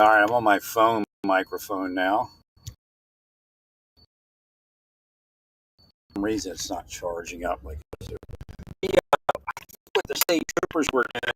All right, I'm on my phone microphone now. For some reason, it's not charging up like what the state troopers were doing.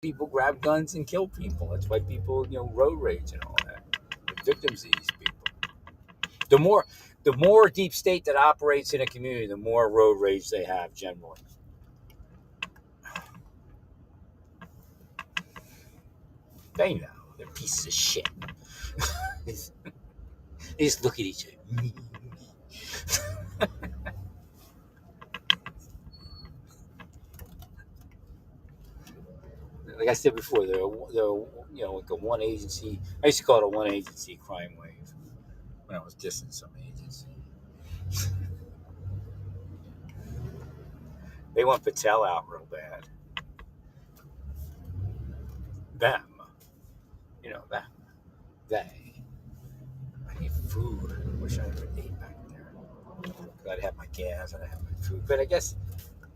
People grab guns and kill people. That's why people, road rage and all that. The victims of these people. The more deep state that operates in a community, the more road rage they have generally. They know they're pieces of shit. They just look at each other. Like I said before, they're like a one agency. I used to call it a one agency crime wave when I was dissing some agency. They want Patel out real bad. Them, them, they. I need food. I wish I had ate back there. I'd have my gas and I'd have my food. But I guess,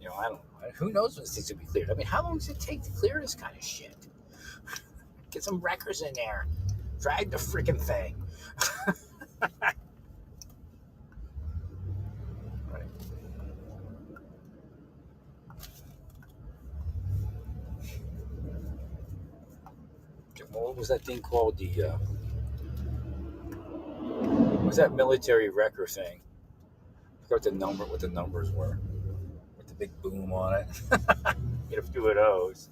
I don't know. Who knows when this thing's gonna be cleared? I mean, how long does it take to clear this kind of shit? Get some wreckers in there. Drag the freaking thing. Right. What was that thing called? What was that military wrecker thing? I forgot what the numbers were. With the big boom on it. Get a few of those.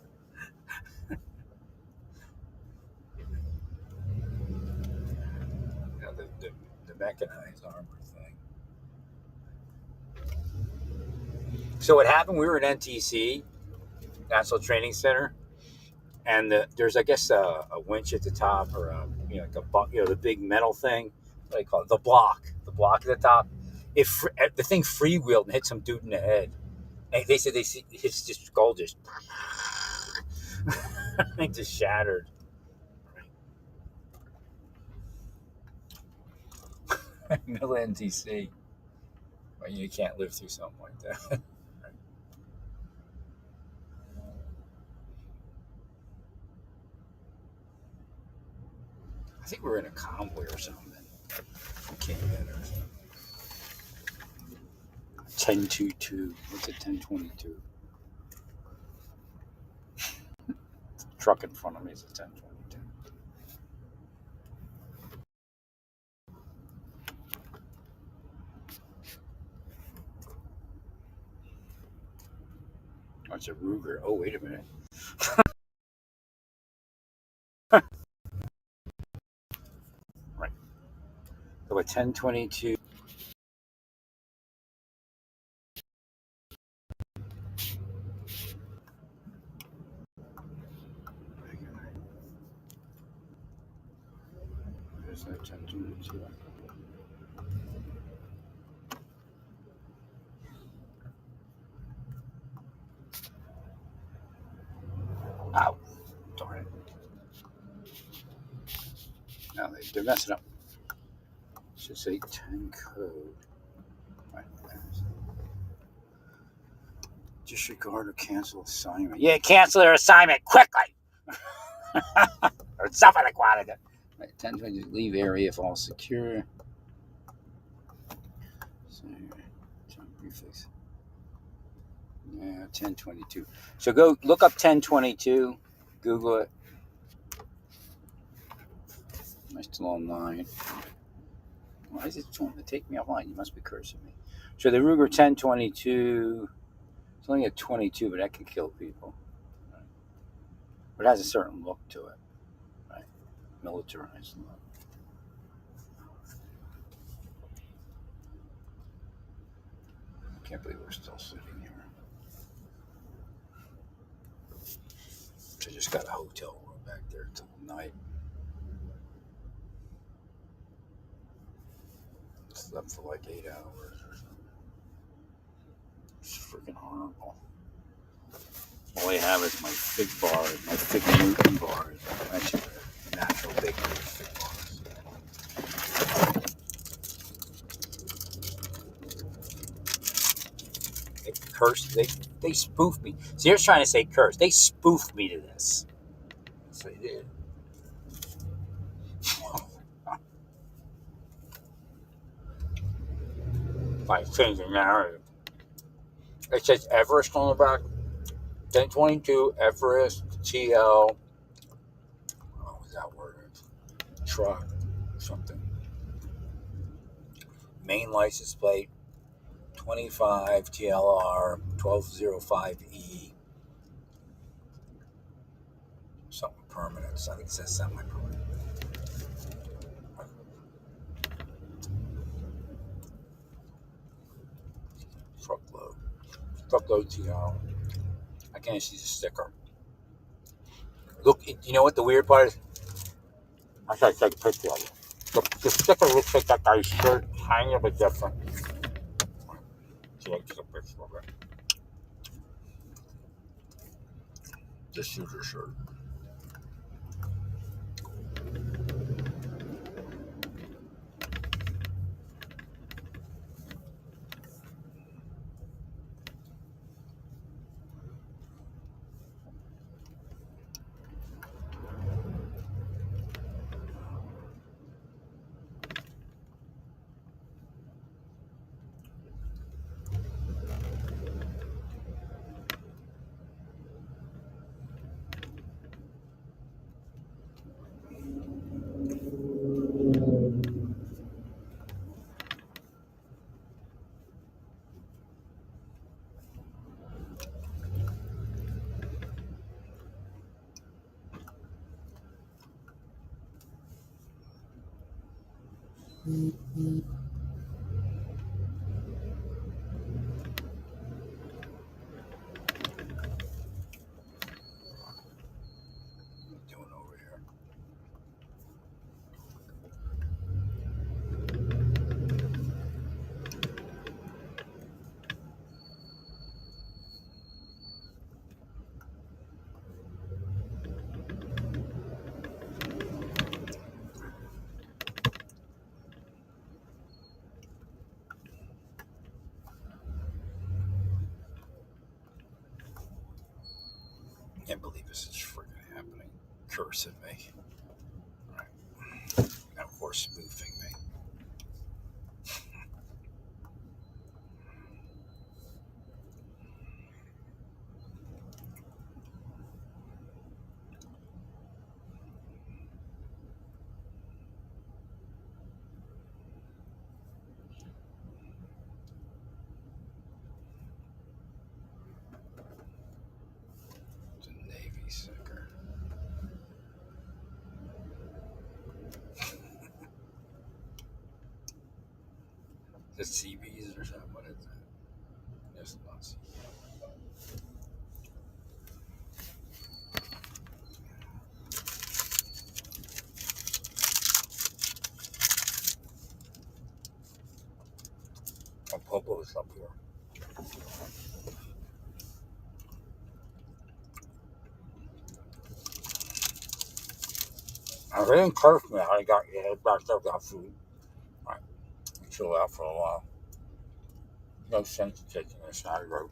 The mechanized armor thing. So what happened? We were at NTC, National Training Center, and there's I guess a winch at the top, or the big metal thing. What do they call it? The block at the top. If the thing freewheeled and hit some dude in the head, and they said his skull just it just shattered. Middle NTC. Well, you can't live through something like that. I think we were in a convoy or something. We came in or something. 1022. What's a 1022? Truck in front of me is a 1022. Oh, it's a Ruger. Oh, wait a minute. Right. So a 1022. There's no 1022. Ow. Darn it. Now they're messing up. Should say 10 code. Right. Disregard or cancel assignment. Yeah, cancel their assignment quickly. Or something like that. 10:20, leave area if all secure. So, prefix. Yeah, 10:22. So go look up 10:22. Google it. Am I still online? Why is it trying to take me offline? You must be cursing me. So the Ruger 1022, it's only a 22, but that can kill people. Right? But it has a certain look to it, right? Militarized look. I can't believe we're still sitting here. So I just got a hotel room back there till night. Slept for like 8 hours or something. It's freaking horrible. All I have is my fig bars, my fig Newton bars. Actually, natural bakery fig bars. They cursed. They spoofed me. So you're trying to say curse. They spoofed me to this. That's what they did. By changing narrative. It says Everest on the back. 1022 Everest TL. What was that word? Truck. Something. Main license plate. 25 TLR 1205E. Something permanent. I think it says semi-permanent. Truckload TL. I can't see the sticker. Look, you know what the weird part is? I should take a picture of it. The sticker looks like that guy's shirt, tiny bit different. So I took a picture of it. The shooter shirt. Doing over here. I can't believe this is freaking happening. Cursing me. Right. And of course, spoofing me. It's a Navy sticker. Is it CBs or something? What is that? It's not CBs. A Popo's up here. I didn't curse me. I got back there, got food. All right. Chill out for a while. No sense in taking this side road.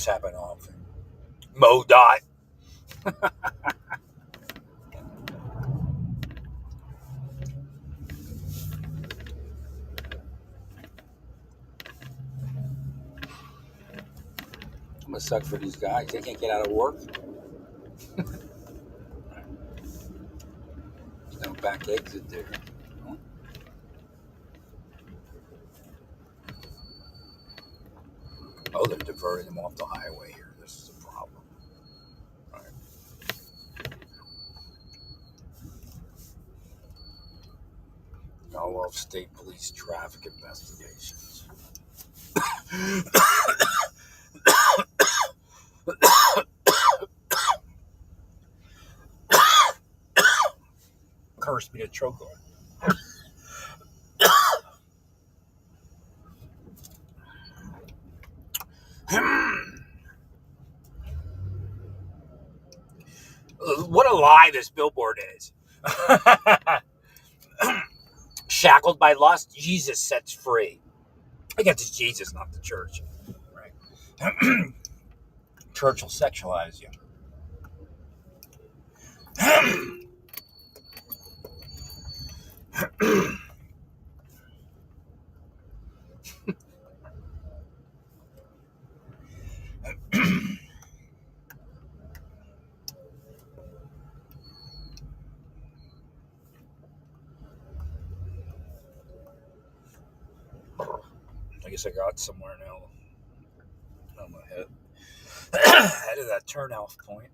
This happen often. MoDOT. I'm gonna suck for these guys. They can't get out of work. There's no back exit there. Oh, they're diverting them off the highway here. This is a problem. All right. I love state police traffic investigations. Curse me to choke on. What a lie this billboard is. Shackled by lust, Jesus sets free. I guess it's Jesus, not the church. Right. Church will sexualize you. I guess I got somewhere now. I'm ahead of that turnoff point.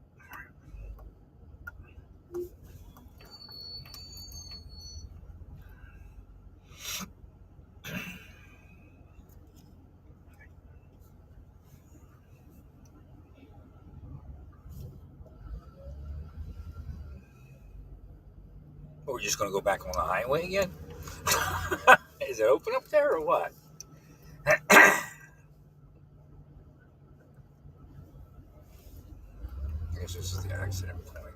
Oh, we're just going to go back on the highway again? Is it open up there or what? I guess this is the accident point.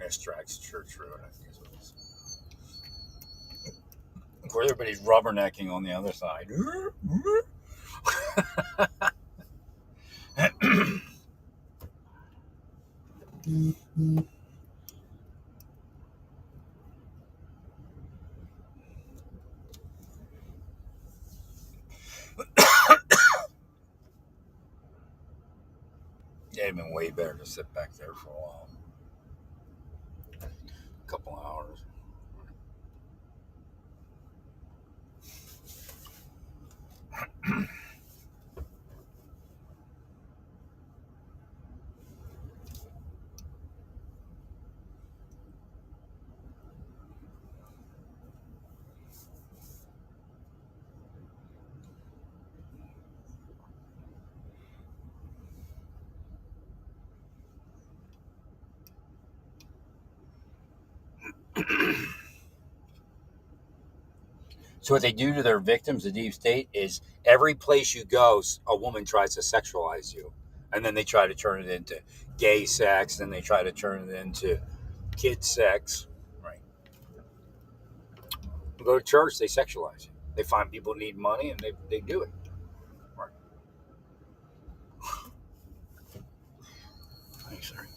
Estrax Church Road, I think is what it is. Of course, everybody's rubbernecking on the other side. Yeah, it'd been way better to sit back there for a while. A couple hours. So what they do to their victims, the deep state, is every place you go, a woman tries to sexualize you. And then they try to turn it into gay sex. Then they try to turn it into kid sex. Right. You go to church, they sexualize you. They find people need money and they do it. Right. Thanks, sir.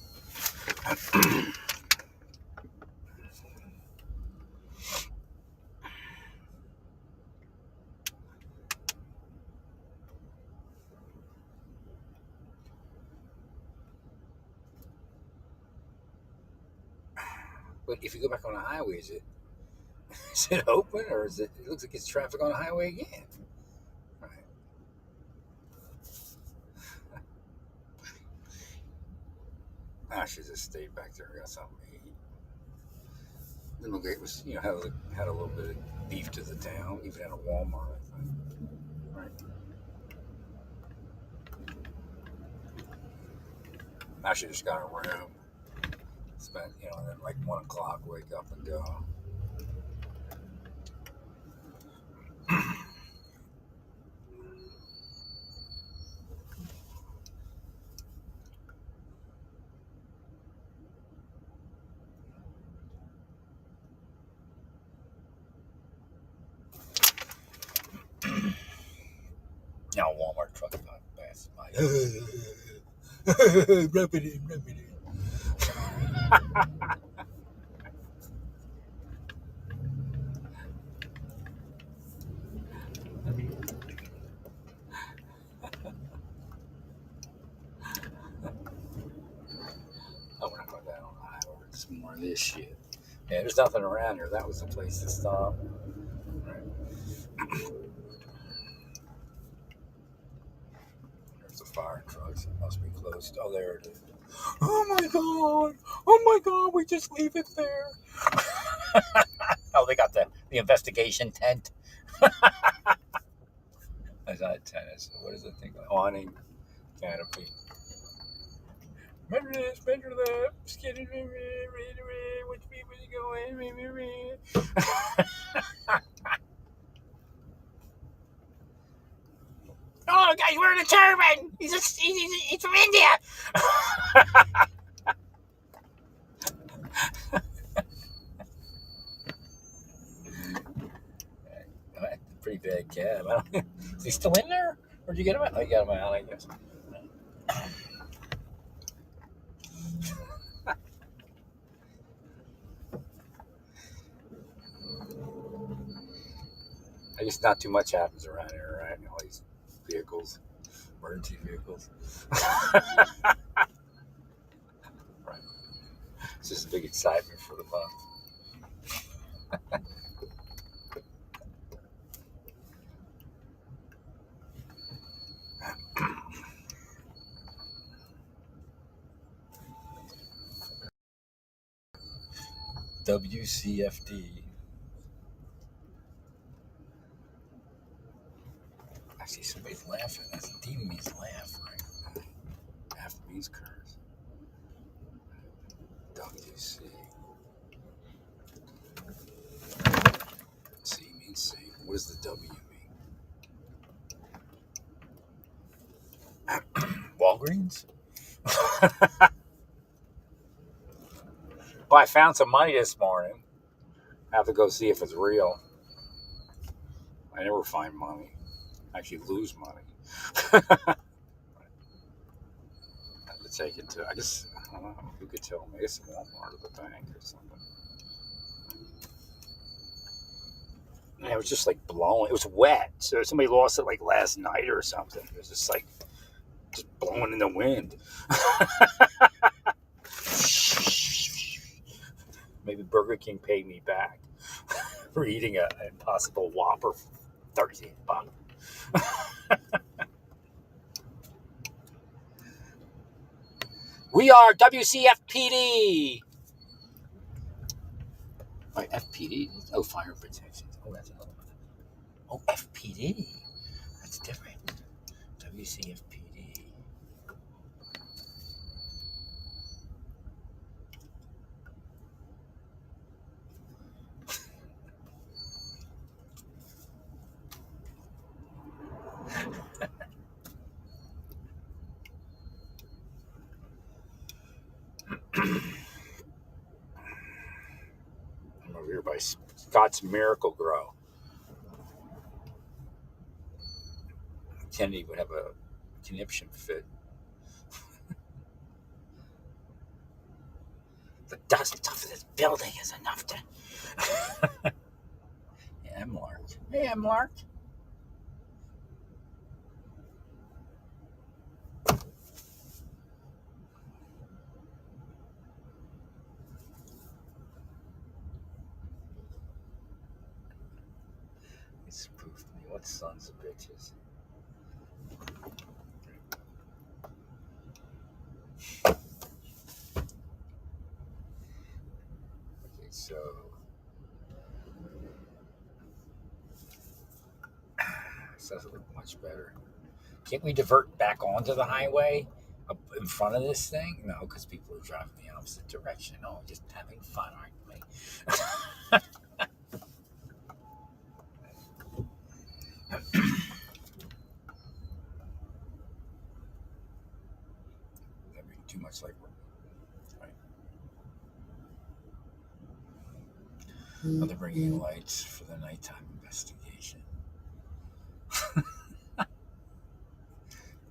But if you go back on the highway, is it open or is it? It looks like it's traffic on the highway again. Right. I should just stay back there. Got something to eat. Then look, it was had a little bit of beef to the town, even at a Walmart. I think. Right. I should just got a room. Spent then like 1 o'clock, wake up and go. Now Walmart truck passed by. Rub it in, rub it in. Oh, we're not going down on the highway. It's more of this shit. Yeah, there's nothing around here. That was the place to stop. Right. There's the fire trucks. It must be closed. Oh, there it is. Oh my god! Oh my god! We just leave it there. Oh, they got the investigation tent. That's not a tent. What is the thing? Awning canopy. Measure this, measure that. Skinny, which way was he going? Oh, the guy's wearing a turban. He's from India. Pretty bad cab. Is he still in there? Or did you get him out? Oh, you got him out, I guess. I guess not too much happens around here, right? All these vehicles, emergency vehicles. Right. It's just a big excitement for the month. WCFD. I see somebody's laughing. That's a demon means laugh, right? After means curse. WC. C means C. What does the W mean? Walgreens? Well, I found some money this morning. I have to go see if it's real. I never find money. I actually lose money. I have to take it to, I guess, I don't know, who could tell me? I guess Walmart or the bank or something. And it was just like blowing. It was wet. So somebody lost it like last night or something. It was just like, just blowing in the wind. Maybe Burger King paid me back for eating an Impossible Whopper for $13. We are WCFPD. Wait, FPD? Oh, fire protection. Oh, that's another one. Oh, FPD. That's different. WCFPD. I'm over here by Scott's Miracle Grow. Kennedy would have a conniption fit. The dust off of this building is enough to. Yeah, I'm Mark. Hey, I'm Mark. He spoofed me. What sons of bitches. Okay, so. This doesn't look much better. Can't we divert back onto the highway up in front of this thing? No, because people are driving the opposite direction. Oh, just having fun, aren't we? That'd be too much like work. Right. Oh, they're bringing in lights for the nighttime investigation.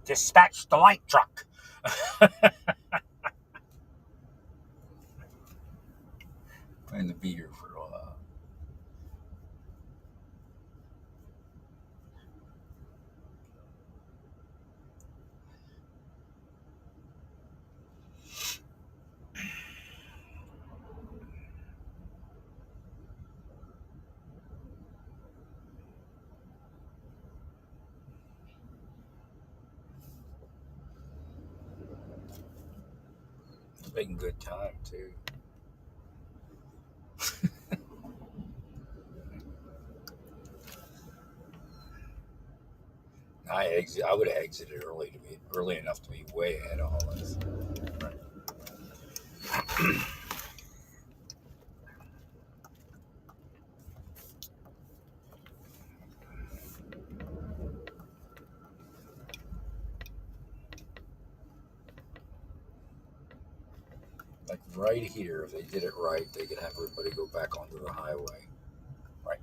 Dispatch the light truck. Plan to be here for a while. It's making good time too. I would have exited early enough to be way ahead of all this. Right. Like right here, if they did it right, they could have everybody go back onto the highway. Right.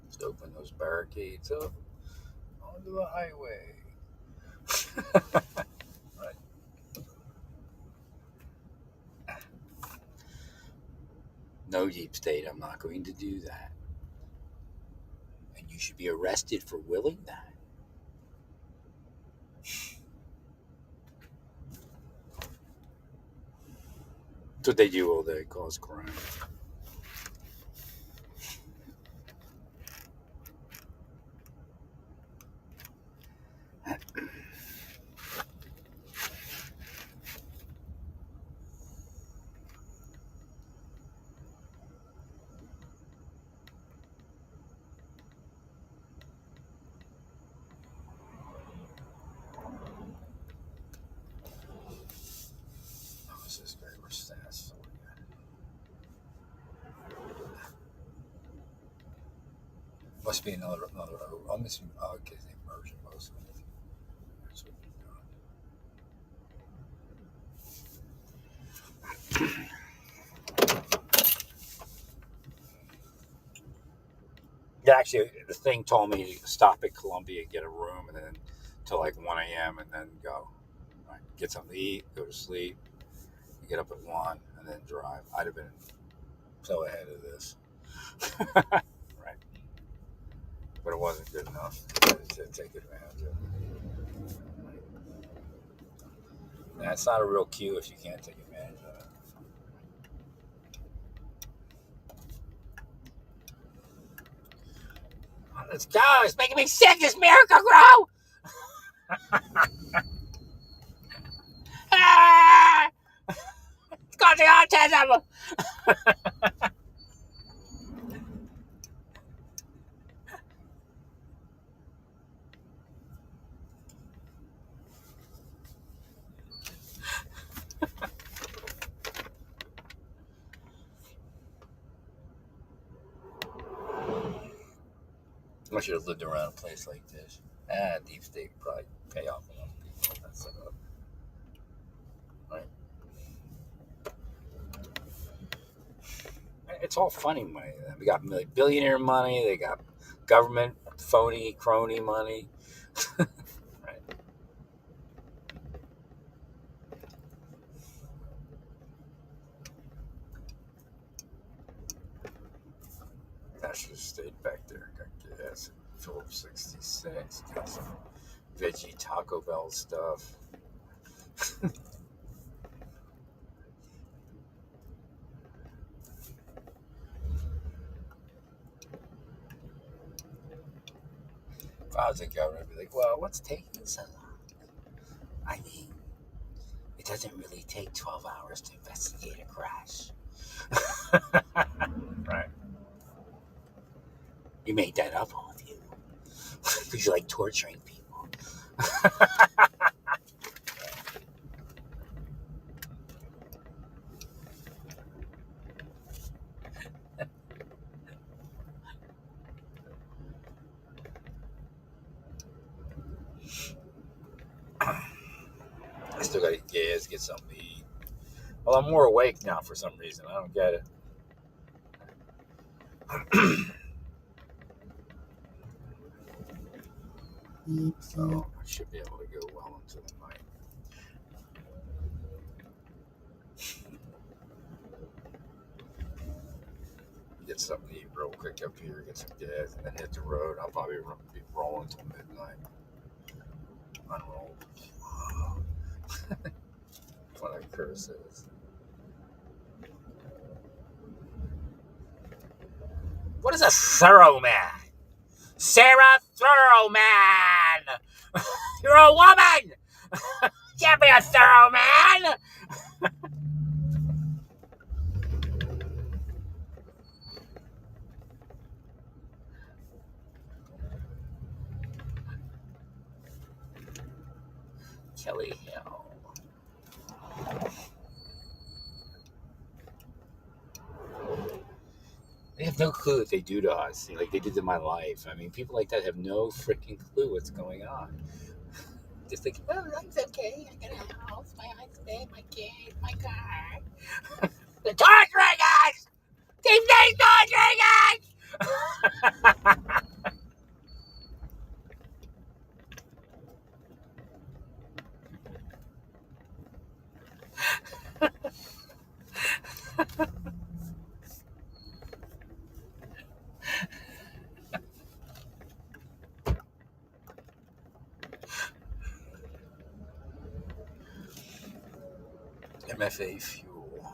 Let's open those barricades up onto the highway. Right. No, deep state, I'm not going to do that. And you should be arrested for willing that. That's what they do all day, cause crime. Oh, this is very much stats. Must be another. I'm missing. Oh, okay, they merged most of it. That's what they're doing. Yeah, actually, the thing told me to stop at Columbia, get a room, and then till like 1 a.m. and then go. Right, get something to eat, go to sleep, get up at 1, and then drive. I'd have been so ahead of this. Right, but it wasn't good enough to take advantage of. That's not a real cue if you can't take advantage of it. Let's go. It's making me sick. This miracle grow. Ah! It's causing autism. I should have lived around a place like this. Deep state would probably pay off enough people. That's set up. Right? It's all funny money. We got billionaire money. They got government phony crony money. Right? I should have stayed back there. Got gas at Phillips 66. Got some veggie Taco Bell stuff. If I was a governor, I'd be like, well, what's taking so long? I mean, it doesn't really take 12 hours to investigate a crash. Right. You made that up, all of you. Because you like torturing people. I still got to get gas, get something to eat. Well, I'm more awake now for some reason. I don't get it. So I should be able to go well into the night. Get something to eat real quick up here, get some gas, and then hit the road. I'll probably be rolling till midnight. Unrolled. What a curse is. What is a thorough man? Sarah Thoroughman! You're a woman! Can't be a thorough man! Kelly Hill. They have no clue what they do to us, like they did to my life. I mean, people like that have no freaking clue what's going on. Just like, oh, life's okay. I got a house, my husband, my kid, my car. The Torchringers! Keep these Torchringers! MFA fuel.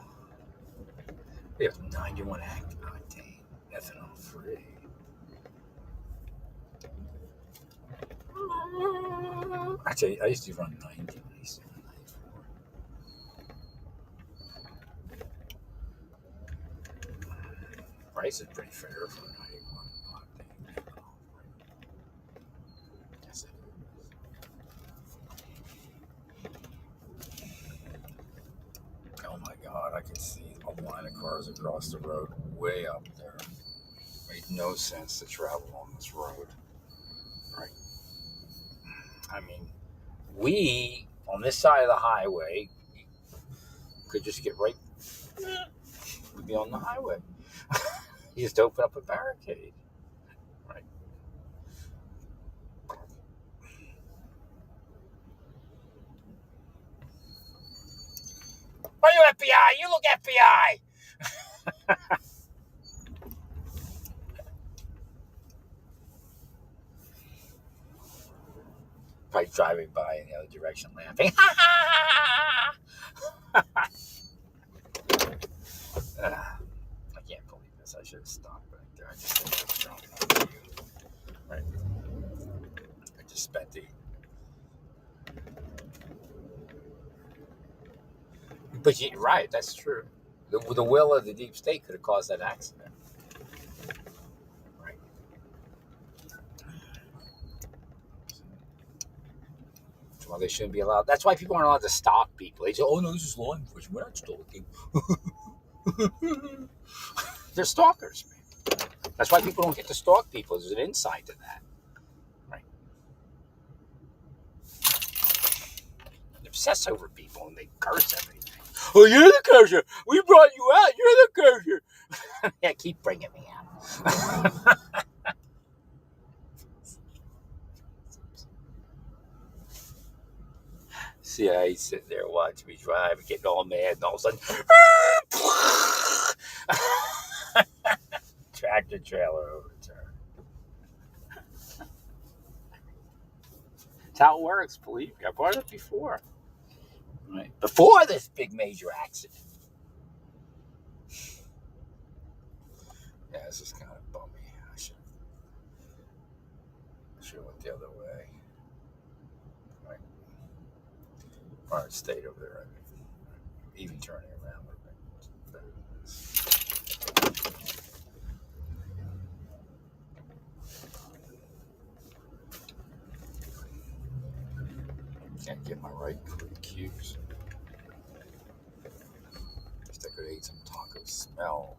We have 91 active octane, ethanol free. Actually, I used to run 90. I used to run 94. Price is pretty fair for 91 octane. Yes, it is. Oh my God, I can see a line of cars across the road way up there. Made no sense to travel on this road. Right. I mean, we, on this side of the highway, could just get right, we'd be on the highway. You just open up a barricade. Right. Are you FBI? You look FBI! Probably driving by in the other direction laughing. I can't believe this. I should have stopped right there. I just think it's drunk. Right. I just spent the. But you're right, that's true. The will of the deep state could have caused that accident. Right. That's why they shouldn't be allowed. That's why people aren't allowed to stalk people. They say, oh no, this is law enforcement. We're not stalking. They're stalkers, man. That's why people don't get to stalk people. There's an insight to that. Right. They obsess over people and they curse everything. Oh, you're the cursor. We brought you out. You're the cursor. Yeah, keep bringing me out. See how he's sitting there watching me drive and getting all mad, and all of a sudden, tractor trailer overturned. That's how it works, believe me. I brought it up before. Right. Before this big major accident. Yeah, this is kind of bummy. I should have went the other way. Right. Or stayed over there. Even turning around would have been better than this. Can't get my right cues. Guess I could eat some taco smell.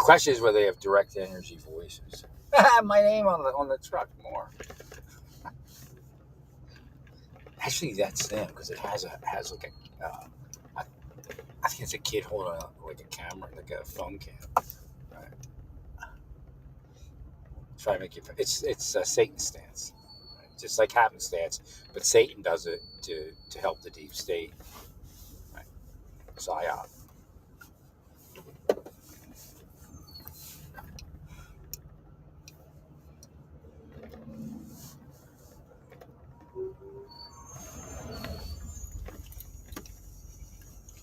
question is whether they have direct energy voices. My name on the truck more. Actually, that's them because it has like I think it's a kid holding like a camera, like a phone cam. Right. Try to make it. It's a Satan stance, right? Just like happenstance, but Satan does it to help the deep state. Right. Psyop.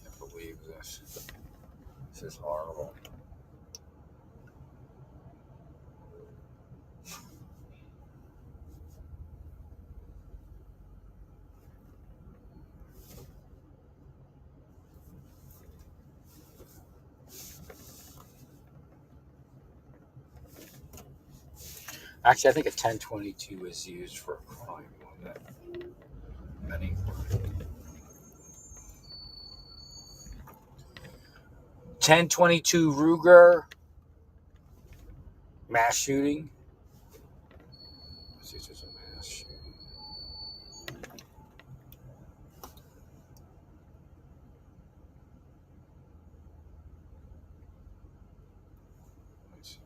Can't believe this. This is horrible. Actually, I think a 1022 is used for a crime. That many. 1022 Ruger mass shooting. Let's see if there's a mass shooting.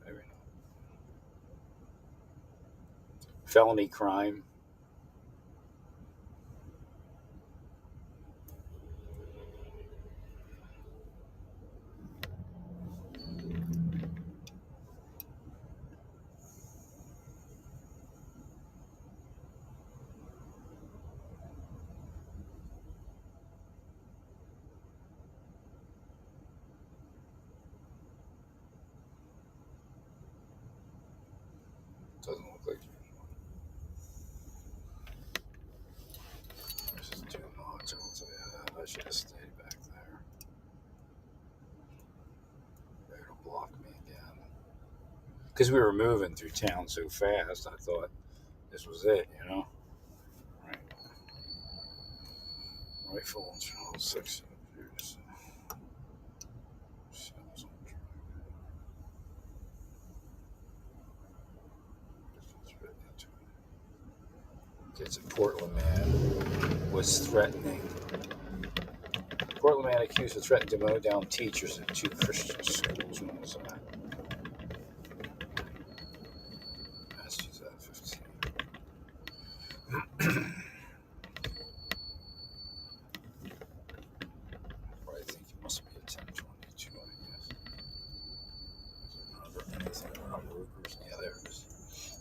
Maybe not. Felony crime. Doesn't look like this is too much. I'll tell you that. I should have stayed back there. It'll block me again. Because we were moving through town so fast, I thought this was it, you know? Right. Rifle and channel 6. Here's it's a Portland man was threatening. Portland man accused of threatening to mow down teachers at 2 Christian schools. When was that? That's 2015. I think it must be a 1022, I guess. Anything around Rugers? Yeah, there it is.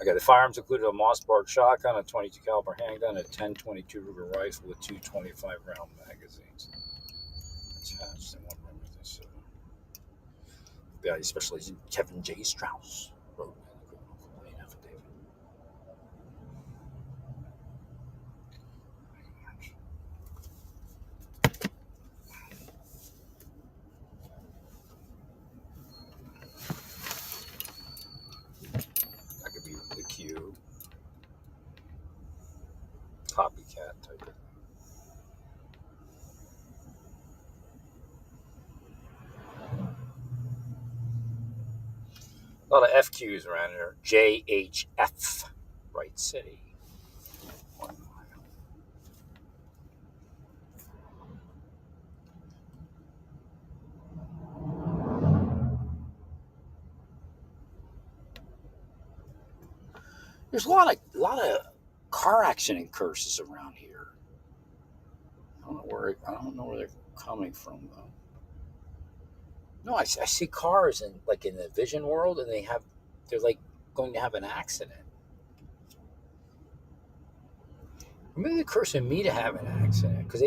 I got the firearms included a Mossberg shotgun, a 22 caliber handgun, a 1022 Ruger rifle with 2 25 round magazines attached. And one room with this. FBI Special Agent Kevin J. Strauss wrote in the criminal complaint affidavit. That could be the Q. Copycat type of thing. A lot of FQs around here. JHF, Wright City. 1 mile. There's a lot of car accident curses around here. I don't know where they're coming from though. No, I see cars in the vision world, and they're like going to have an accident. Maybe they're cursing me to have an accident because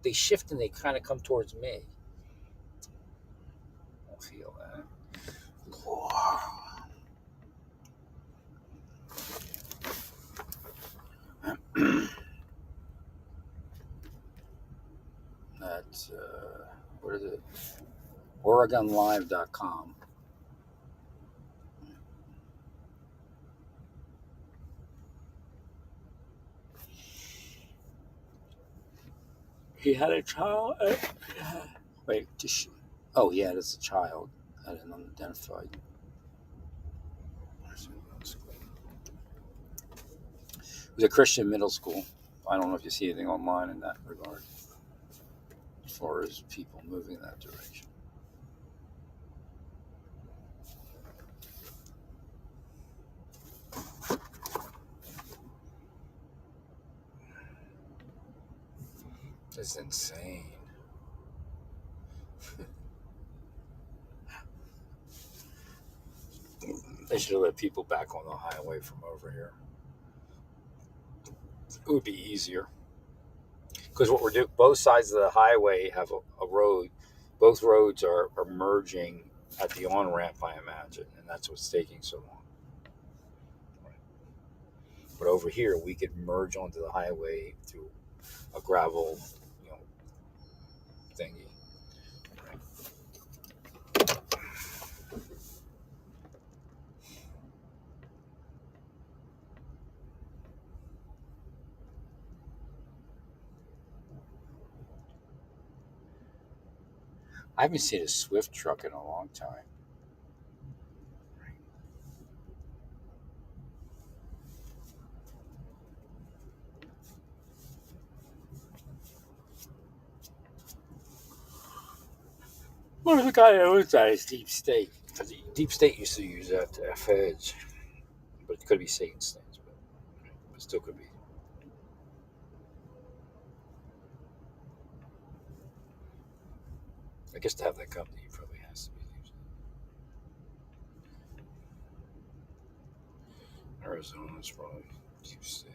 they shift and they kind of come towards me. I don't feel that. That's what is it? OregonLive.com. He had a child. Wait, oh yeah, it's a child. at an unidentified middle school. It was a Christian middle school. I don't know if you see anything online in that regard as far as people moving in that direction. It's insane. They should have let people back on the highway from over here. It would be easier. Because what we're doing, both sides of the highway have a road. Both roads are merging at the on ramp, I imagine, and that's what's taking so long. But over here, we could merge onto the highway through a gravel, you know, thingy. I haven't seen a Swift truck in a long time. Well, the guy that owns that is Deep State. Because Deep State used to use that to F Edge, but it could be Satan's things, but it still could be. I guess to have that company, it probably has to be used. Arizona's probably Deep State.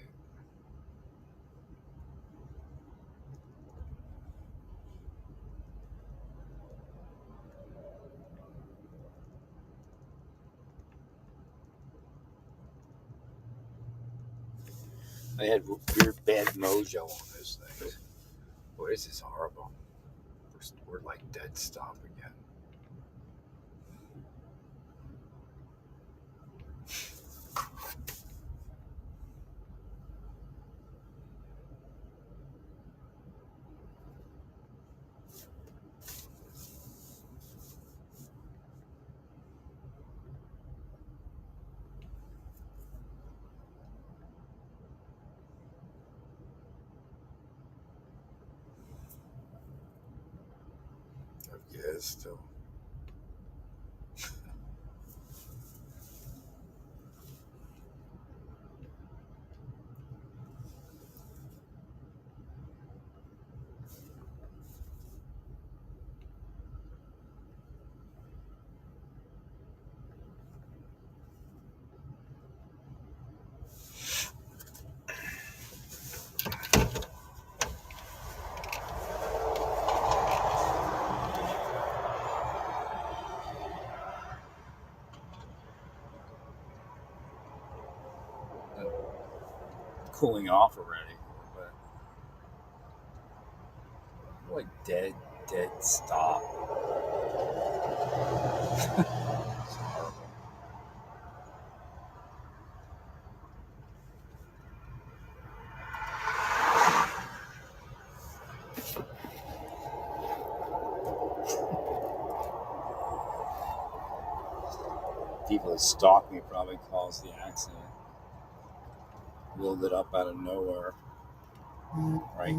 They had weird bad mojo on those things. Boy, this is horrible. We're like dead stop again. Yeah, still. Cooling off already, but like dead stop. It's horrible. People that stalked me probably caused the accident. Wheeled it up out of nowhere, right?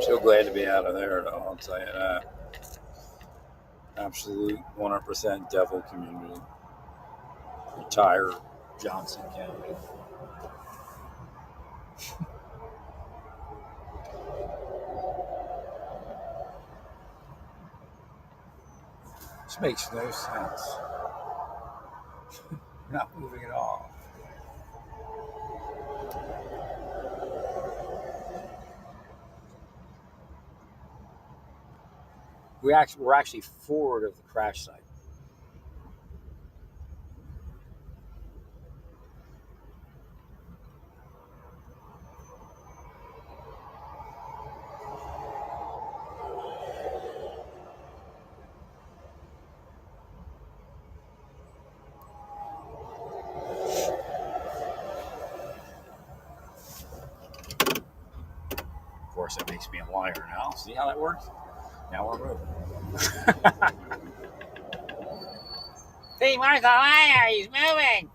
So glad to be out of there, though. I'll tell you that. Absolute 100% devil community. Retire Johnson County. This makes no sense. We're not moving at all. We're actually forward of the crash site. course, that makes me a liar now. See how that works? Now we're moving. See, Mark's a liar. He's moving.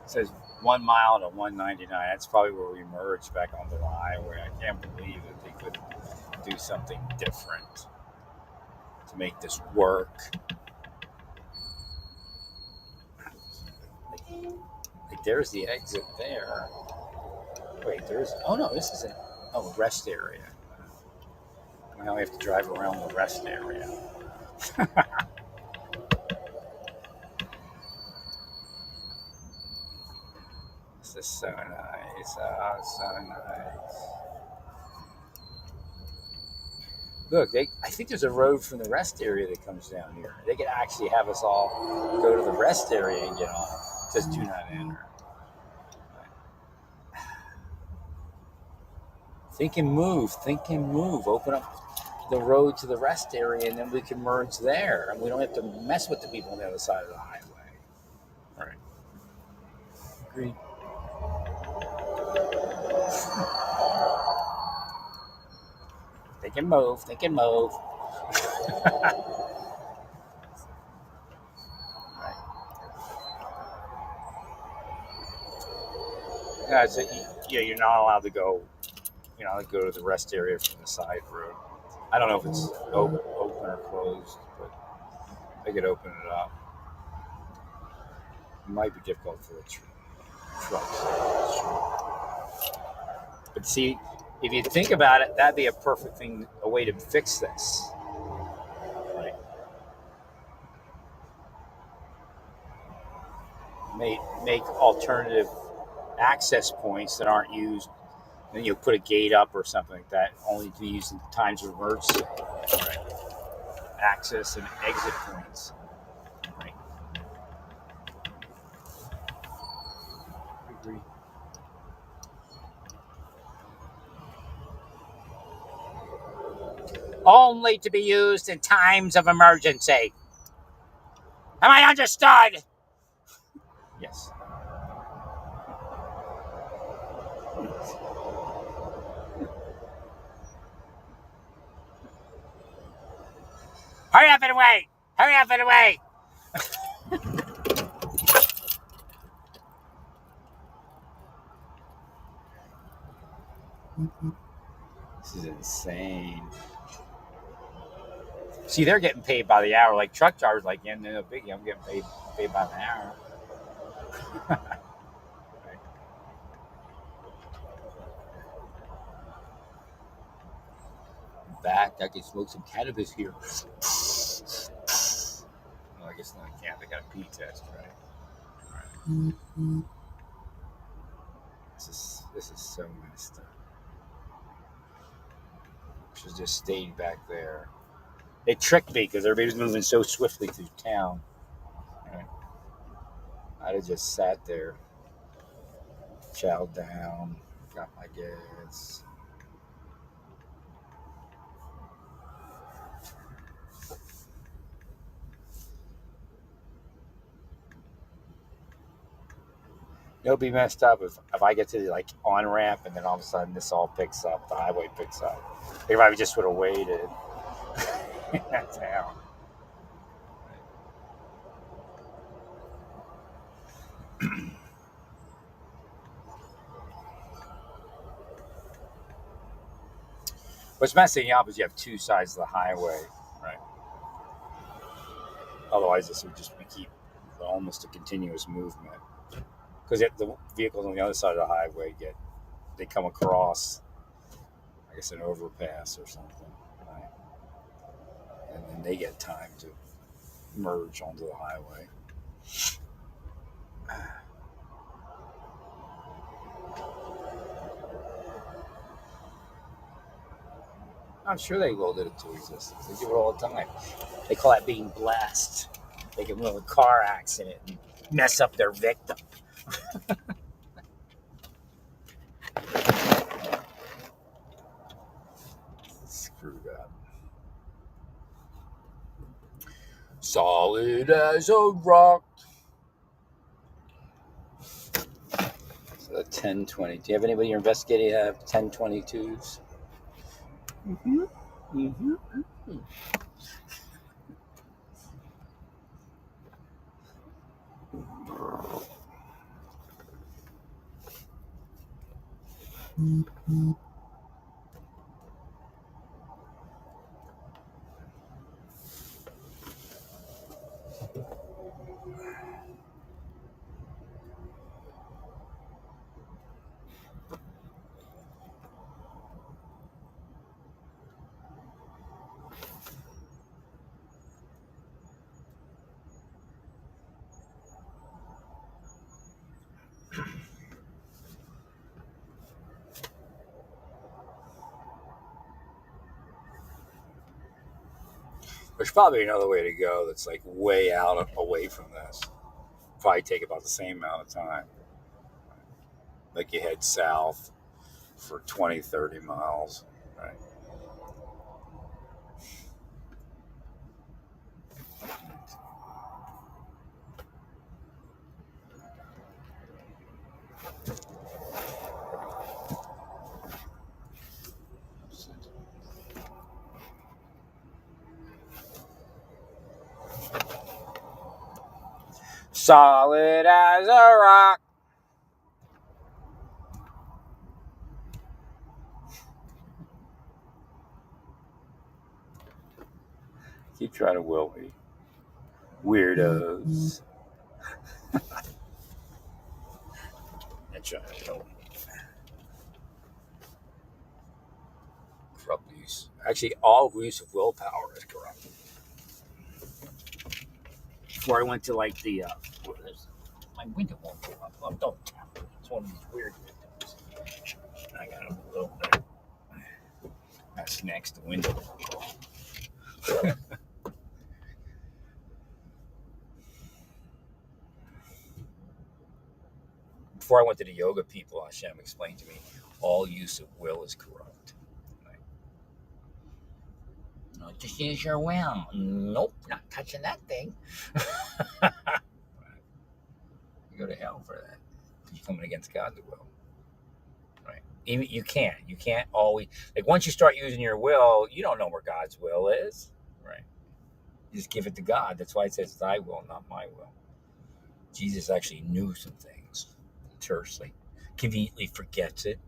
It says 1 mile to 199. That's probably where we merge back onto the highway. I can't believe that they could do something different to make this work. Like there's the exit there. Wait, there's. Oh no, this is a rest area. Now we have to drive around the rest area. This is so nice. Oh, so nice. Look, I think there's a road from the rest area that comes down here. They could actually have us all go to the rest area and get on. It says do not enter. Think and move. Think and move. Open up the road to the rest area, and then we can merge there. And we don't have to mess with the people on the other side of the highway. All right. Agreed. They can move. They can move. Right. Yeah, so you're not allowed to go. You're not allowed to go to the rest area from the side road. I don't know if it's open or closed, but they could open it up. It might be difficult for the trucks. But see, if you think about it, that'd be a perfect thing, a way to fix this. Right? Make alternative access points that aren't used. Then you put a gate up or something like that, only to be used in times of emergency. Right? Access and exit points. Right? I agree. Only to be used in times of emergency. Am I understood? Yes. Hurry up and wait! Hurry up and wait! This is insane. See, they're getting paid by the hour. Like truck drivers, like, yeah, no biggie. I'm getting paid by the hour. Back, I can smoke some cannabis here. Well, I guess no, I can't. They got a pee test, right? All right. This is so messed up. Should have just stayed back there. They tricked me because everybody was moving so swiftly through town. Right. I'd have just sat there, chowed down, got my gas. It'll be messed up if I get to the like on ramp and then all of a sudden this all picks up, the highway picks up. If I just would have waited in that town. What's messing up is you have two sides of the highway, right? Otherwise, this would just keep almost a continuous movement. Because the vehicles on the other side of the highway they come across, I guess, an overpass or something, right? And then they get time to merge onto the highway. I'm sure they willed it into existence. They do it all the time. They call that being blessed. They can win a car accident and mess up their victim. Screwed up. Solid as a rock. So 1020. Do you have anybody you're investigating have 1022s? Mm-hmm. Mm-hmm. There's probably another way to go that's like way out away from this. Probably take about the same amount of time. Like you head south for 20, 30 miles. Right. Solid as a rock. Keep trying to will me. Weirdos. That's right. Corrupt use. Actually, all use of willpower is corrupt. Before I went to like the, my window won't go up. Oh, don't tap it. It's one of these weird windows. I got a little bit. That's next. The window won't go up. Before I went to the yoga people, Hashem explained to me all use of will is corrupt. Right? No, just use your will. Nope, not touching that thing. Right. You go to hell for that. You're coming against God's will. Right? Even you can't always like once you start using your will, you don't know where God's will is. Right? You just give it to God. That's why it says thy will, not my will. Jesus actually knew some things. Tersely. Conveniently forgets it.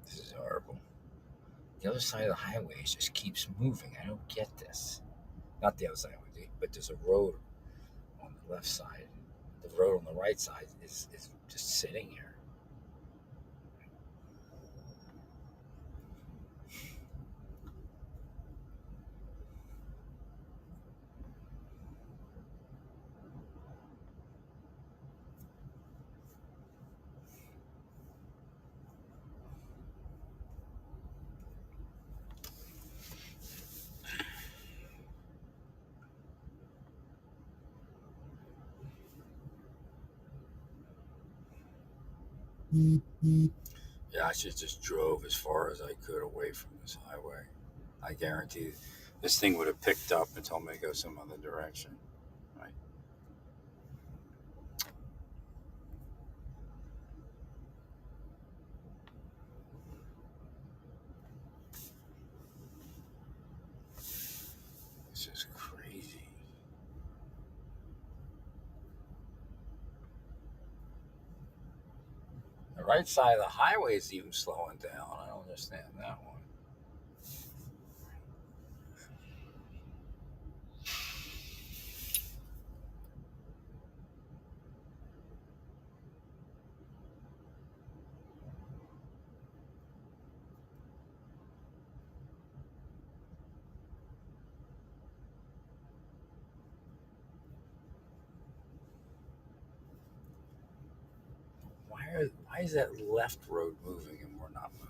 This is horrible. The other side of the highway just keeps moving. I don't get this. Not the other side, but there's a road on the left side. The road on the right side is just sitting here. Yeah, I should just drove as far as I could away from this highway. I guarantee this thing would have picked up and told me to go some other direction. Right? This is crazy. The right side of the highway is even slowing down. I don't understand that one. Why is that left road moving and we're not moving?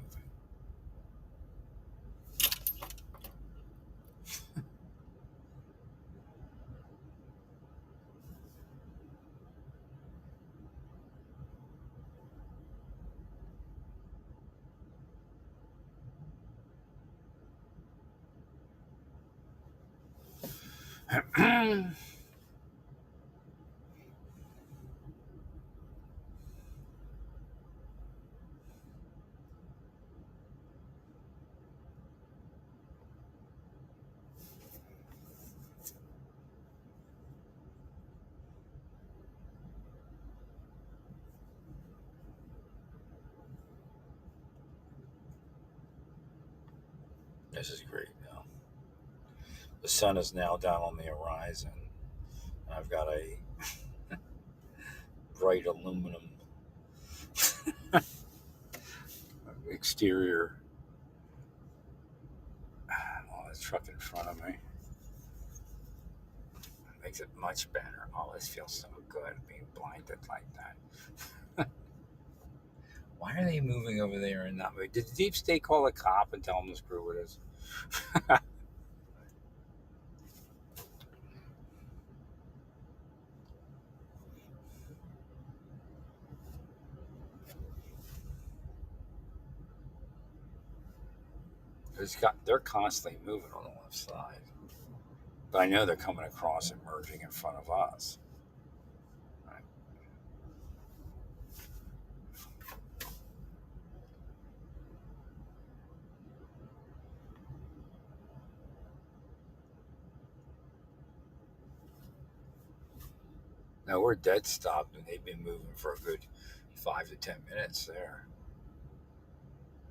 This is great now. The sun is now down on the horizon. I've got a bright aluminum exterior on the truck in front of me. Makes it much better. Oh, this feels so good being blinded like that. Why are they moving over there and not moving? Did the deep state call a cop and tell them to screw with us? They're constantly moving on the left side. But I know they're coming across and merging in front of us. Right. Now we're dead stopped and they've been moving for a good 5 to 10 minutes there.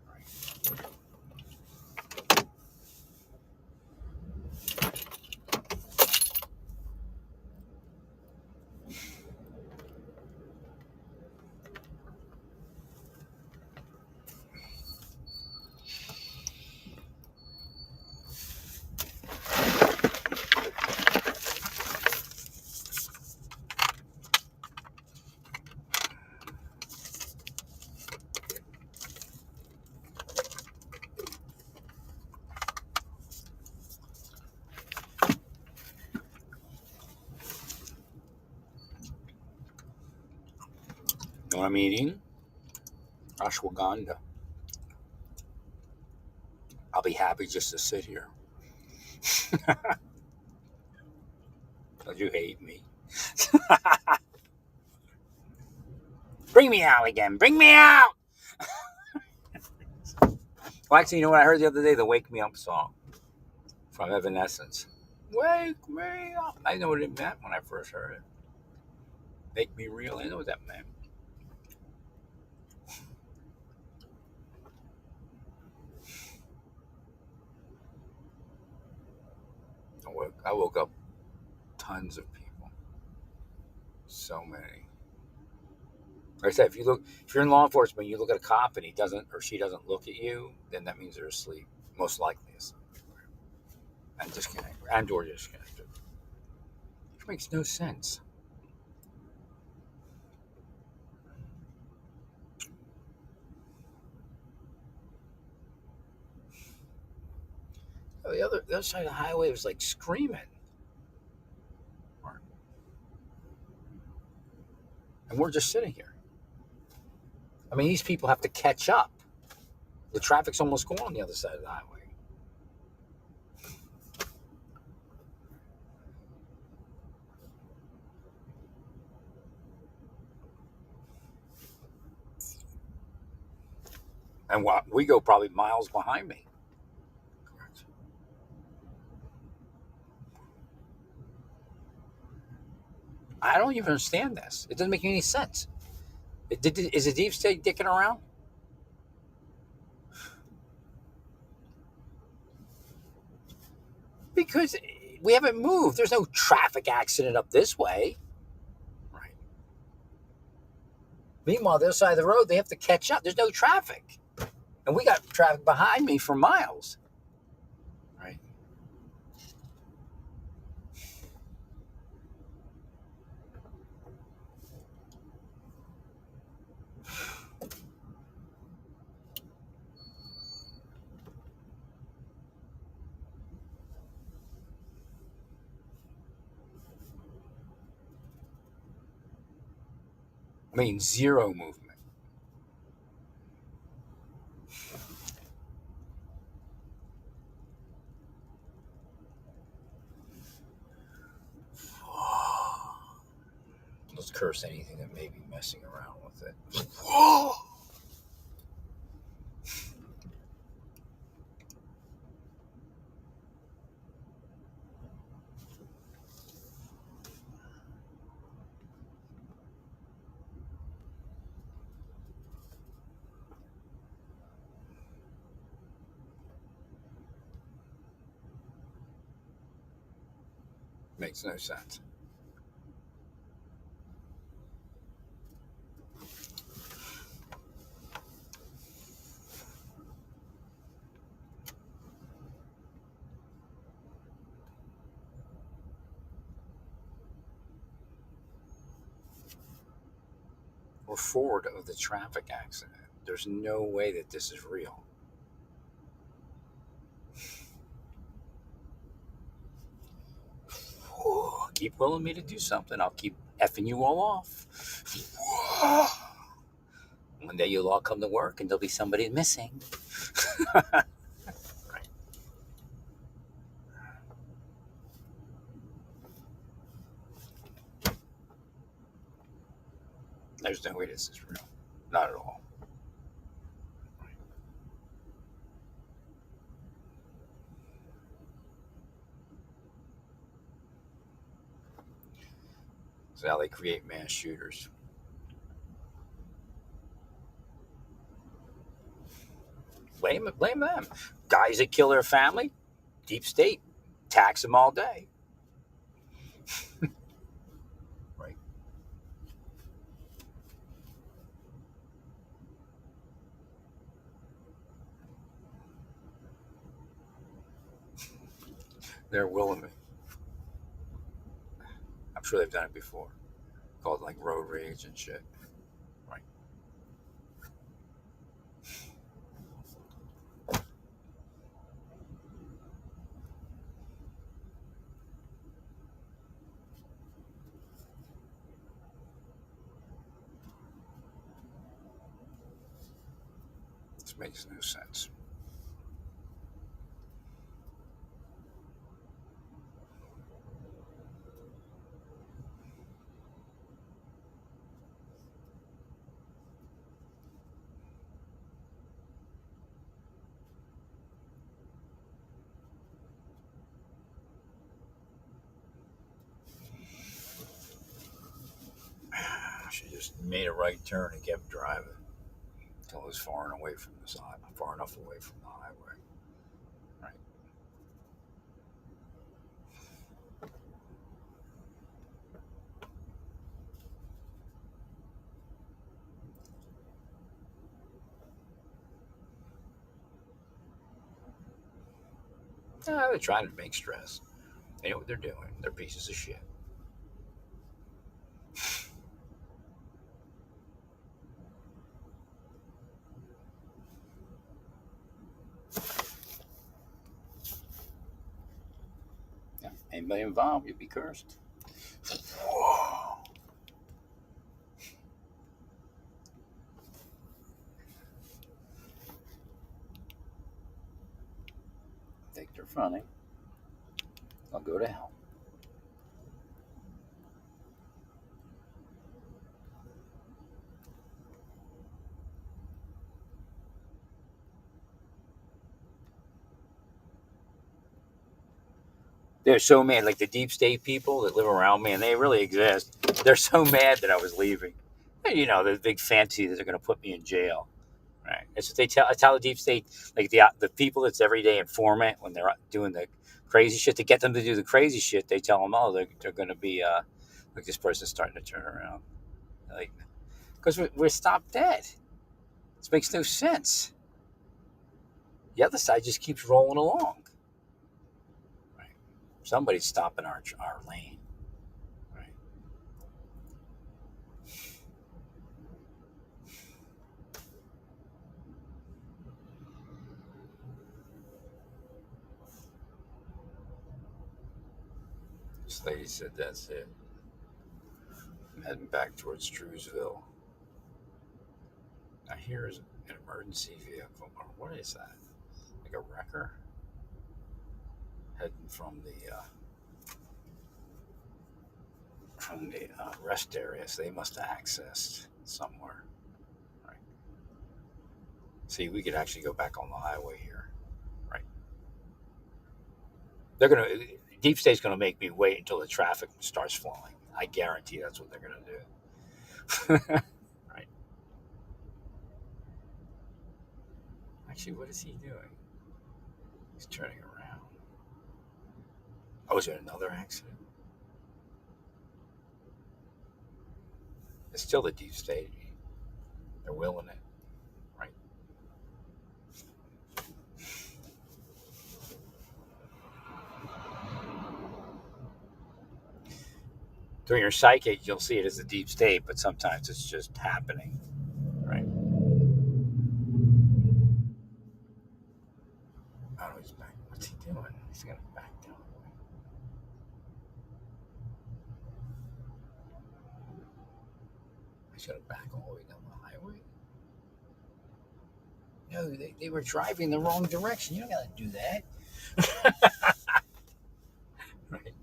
Right. You know what I'm eating? Ashwagandha. I'll be happy just to sit here. Because you hate me. Bring me out again. Bring me out. Well, actually, you know what I heard the other day? The Wake Me Up song from Evanescence. Wake me up. I know what it meant when I first heard it. Make me real. I know what that meant. I woke up tons of people. So many. Like I said, if you're in law enforcement, you look at a cop and he doesn't or she doesn't look at you, then that means they're asleep. Most likely asleep. And disconnected. And or disconnected. Which makes no sense. The other side of the highway was like screaming. And we're just sitting here. I mean, these people have to catch up. The traffic's almost gone on the other side of the highway. And we go probably miles behind me. I don't even understand this. It doesn't make any sense. Is the deep state dicking around? Because we haven't moved. There's no traffic accident up this way. Right. Meanwhile, the other side of the road, they have to catch up. There's no traffic. And we got traffic behind me for miles. Right. I mean, zero movement. just curse anything that may be messing around with it. Whoa! Makes no sense. We're forward of the traffic accident. There's no way that this is real. Whoa, keep willing me to do something. I'll keep effing you all off. Whoa. One day you'll all come to work and there'll be somebody missing. There's no way this is real. Not at all. It's how they create mass shooters. Blame them. Guys that kill their family, deep state, tax them all day. Right. They're willing me. I'm sure they've done it before. Called like road rage and shit. Right. This makes no sense. She just made a right turn and kept driving until it was far enough away from the side, far enough away from the highway. Right. They're trying to make stress. They know what they're doing. They're pieces of shit. Yeah. Anybody involved, you'd be cursed. Whoa. Think they're funny. I'll go to hell. They're so mad, like the deep state people that live around me, and they really exist. They're so mad that I was leaving. And, you know, the big fancy that they're going to put me in jail. Right. That's what they tell. I tell the deep state, like the people that's everyday informant when they're doing the crazy shit to get them to do the crazy shit. They tell them, oh, they're going to be like this person's starting to turn around, like because we're stopped dead. This makes no sense. The other side just keeps rolling along. Right. Somebody's stopping our lane. Right. This lady said that's it. I'm heading back towards Drewsville. Now here's an emergency vehicle. What is that? Like a wrecker? Heading from the from the rest areas. They must have accessed somewhere. Right. See, we could actually go back on the highway here. Right. They're gonna Deep State's gonna make me wait until the traffic starts flowing. I guarantee that's what they're gonna do. Right. Actually, what is he doing? He's turning around. Oh, is there another accident? It's still the Deep State. They're willing it. Right. During your psychic, you'll see it as the Deep State, but sometimes it's just happening. Right. Oh, he's back. What's he doing? He's gonna back down. He's gonna back all the way down the highway. No, they were driving the wrong direction. You don't gotta do that. Right.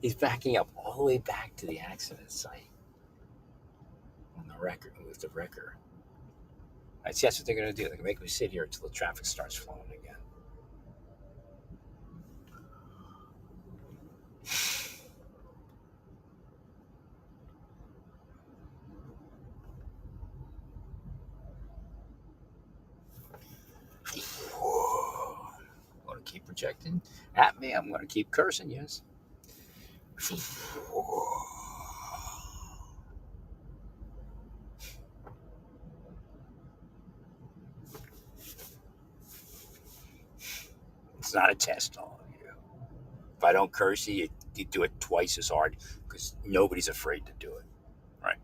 He's backing up all the way back to the accident site on the record with the wrecker. That's what they're gonna do. They're gonna make me sit here until the traffic starts flowing again. I'm gonna keep projecting at me. I'm gonna keep cursing. Yes. It's not a test on you. If I don't curse you do it twice as hard because nobody's afraid to do it. Right?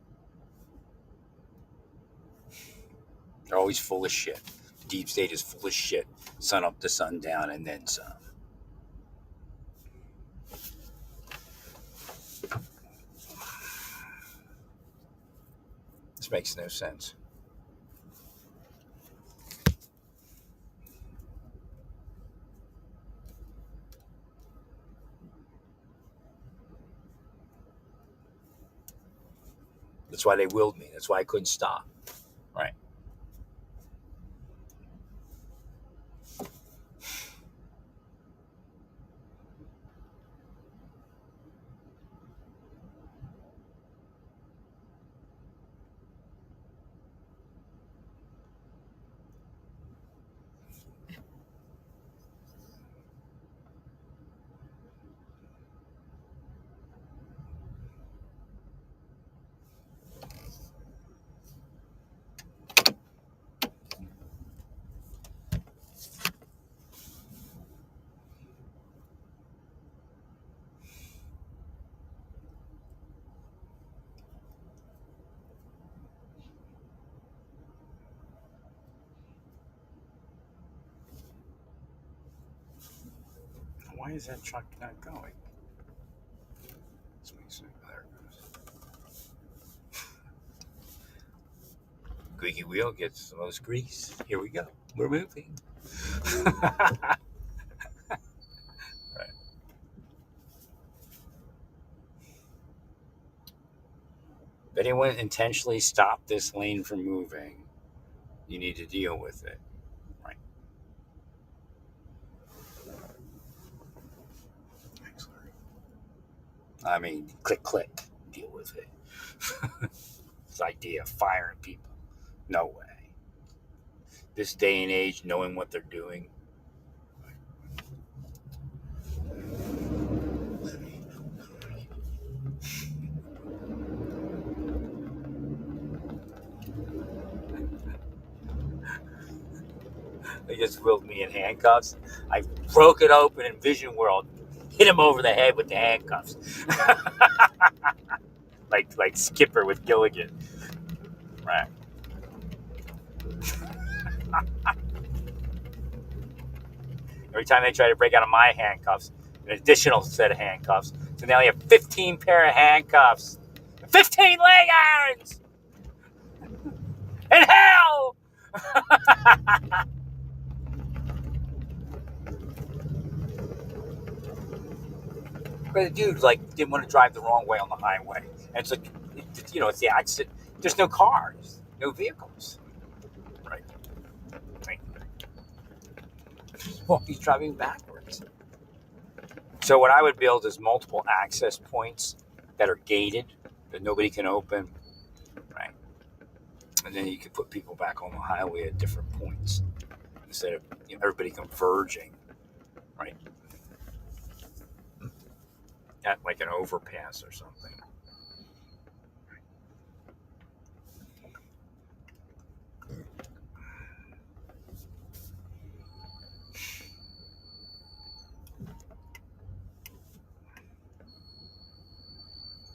They're always full of shit. Deep State is full of shit. Sun up to sundown and then some. This makes no sense. That's why they willed me. That's why I couldn't stop. Right. Why is that truck not going? There it goes. Squeaky wheel gets the most grease. Here we go. We're moving. Right. If anyone intentionally stopped this lane from moving, you need to deal with it. Right. I mean, click, click, deal with it. This idea of firing people. No way. This day and age, knowing what they're doing. They just willed me in handcuffs. I broke it open in Vision World, hit him over the head with the handcuffs. like Skipper with Gilligan. Right. Every time they try to break out of my handcuffs, an additional set of handcuffs. So now you have 15 pair of handcuffs. 15 leg irons! In hell! But the dude like didn't want to drive the wrong way on the highway, and it's like, it's the accident. There's no cars, no vehicles, right? Right. Well, he's driving backwards. So what I would build is multiple access points that are gated that nobody can open, right? And then you can put people back on the highway at different points instead of everybody converging, right? At like an overpass or something.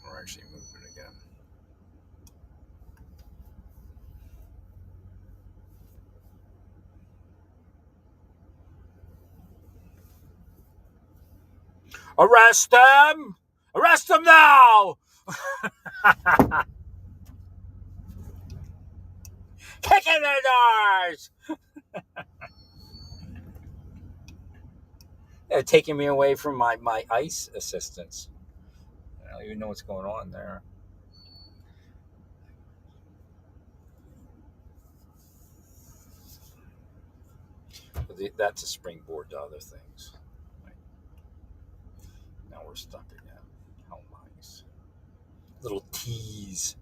We're actually moving again. Arrest them! Arrest them now! Kick in their doors! They're taking me away from my ICE assistance. I don't even know what's going on there. But that's a springboard to other things. Right. Now we're stuck again. How nice. Little tease.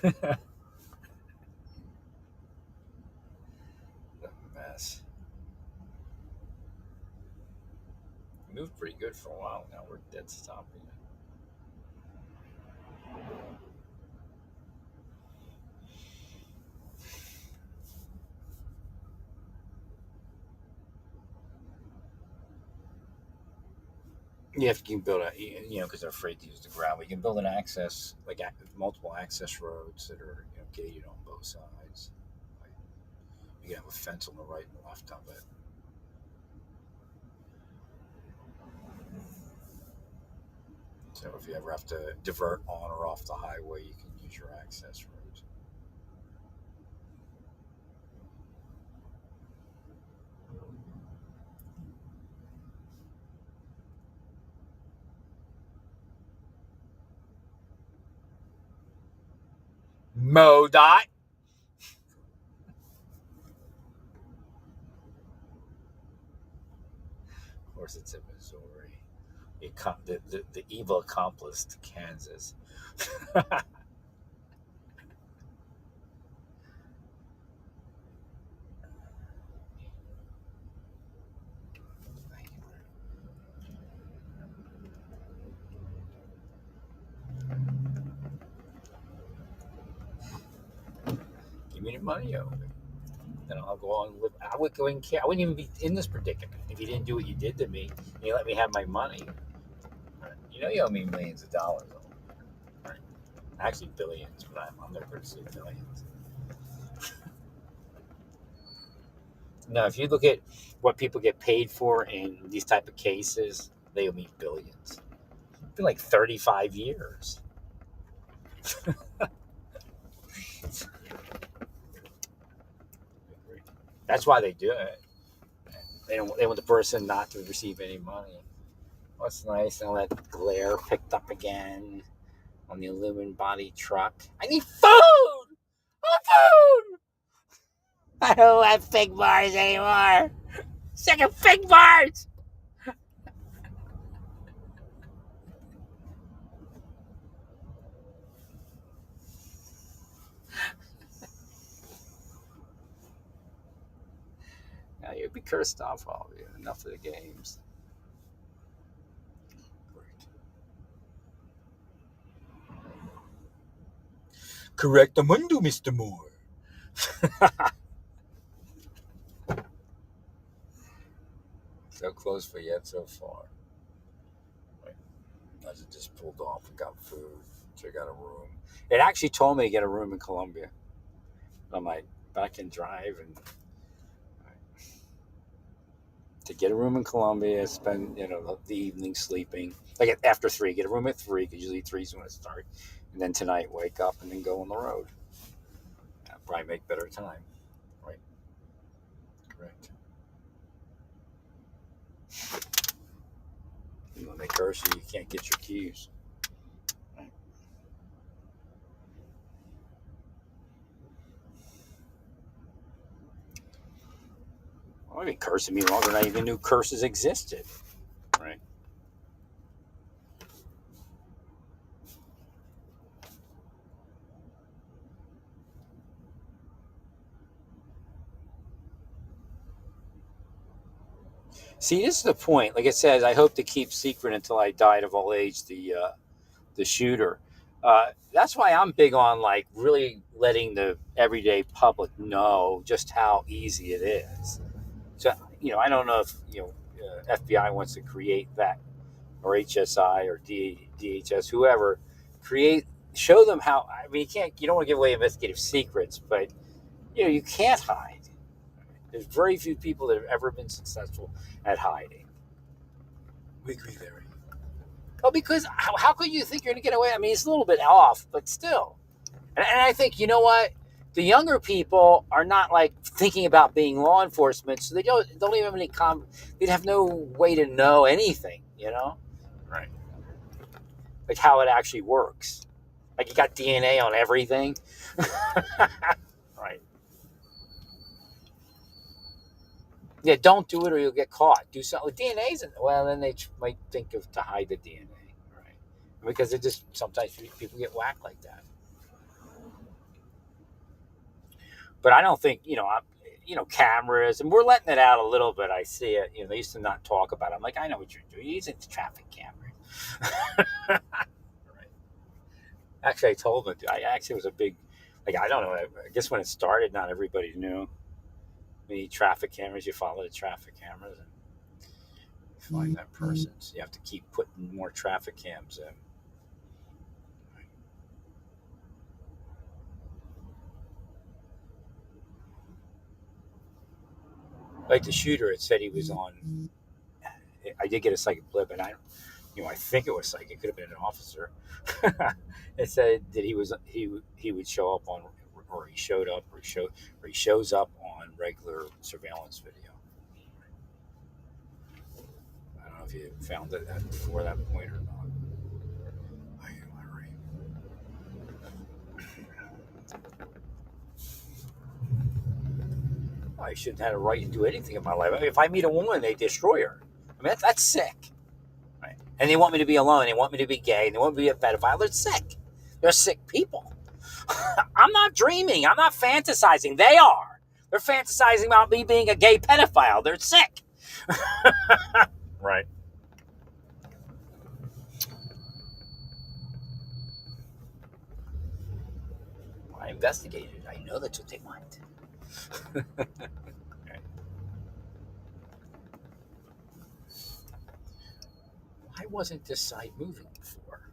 A mess. Moved pretty good for a while. Now we're dead stopping it. Yeah, if you can build because they're afraid to use the ground, we can build an access, like multiple access roads that are gated on both sides. Like, you can have a fence on the right and left of it. So if you ever have to divert on or off the highway, you can use your access roads. MoDOT. Of course, it's in Missouri. The evil accomplice to Kansas. Give me the money over. Then I'll go on and live. I wouldn't care. I wouldn't even be in this predicament if you didn't do what you did to me and you let me have my money. You owe me millions of dollars. Right? Actually, billions, but I'm never going to say billions. No, if you look at what people get paid for in these type of cases, they owe me billions. It's been like 35 years. That's why they do it. They want the person not to receive any money. What's nice, and all that glare picked up again on the aluminum body truck. I need food! Food! I don't want fig bars anymore. Sick of fig bars! Now you'd be cursed off all of you. Enough of the games. Correct the mundo, Mr. Moore. So close, but yet so far. Right. I just pulled off and got food. So I got a room. It actually told me to get a room in Columbia. I'm like, but I can drive and to get a room in Columbia, spend the evening sleeping. Like after 3, get a room at 3 because usually 3 is when it starts. And then tonight, wake up and then go on the road. Probably make better time, right? Correct. When they curse you, you can't get your keys. Well, they've been cursing me longer than I even knew curses existed. Right. See, this is the point. Like it says, I hope to keep secret until I died of old age. The shooter. That's why I'm big on like really letting the everyday public know just how easy it is. So I don't know if FBI wants to create that, or HSI or DHS, whoever, show them how. I mean, you don't want to give away investigative secrets, but you can't hide. There's very few people that have ever been successful at hiding. We agree, Larry. Well, because how could you think you're going to get away? I mean, it's a little bit off, but still. And I think, you know what? The younger people are not like thinking about being law enforcement, so they don't even have any they'd have no way to know anything, Right. Like how it actually works. Like you got DNA on everything. Right. Yeah, don't do it or you'll get caught. Do something. DNA's well, then they might think to hide the DNA, right? Because it just sometimes people get whacked like that. But I don't think cameras, and we're letting it out a little bit. I see it. They used to not talk about it. I'm like, I know what you're doing. You're using the traffic cameras. Right. Actually, I told them. It was a big, I don't know. I guess when it started, not everybody knew. The traffic cameras, you follow the traffic cameras and find that person. So you have to keep putting more traffic cams in. Like the shooter, it said he was on. I did get a psychic blip, and I think it was psychic. It could have been an officer. It said that he would show up on, or he showed up, or he shows up on regular surveillance video. I don't know if you found that before that point or not. I shouldn't have a right to do anything in my life. I mean, if I meet a woman, they destroy her. I mean, that's sick. Right? And they want me to be alone. They want me to be gay. They want me to be a pedophile. They're sick. They're sick people. I'm not dreaming. I'm not fantasizing. They are. They're fantasizing about me being a gay pedophile. They're sick. Right. I investigated. I know that's what they want. Why wasn't this side moving before?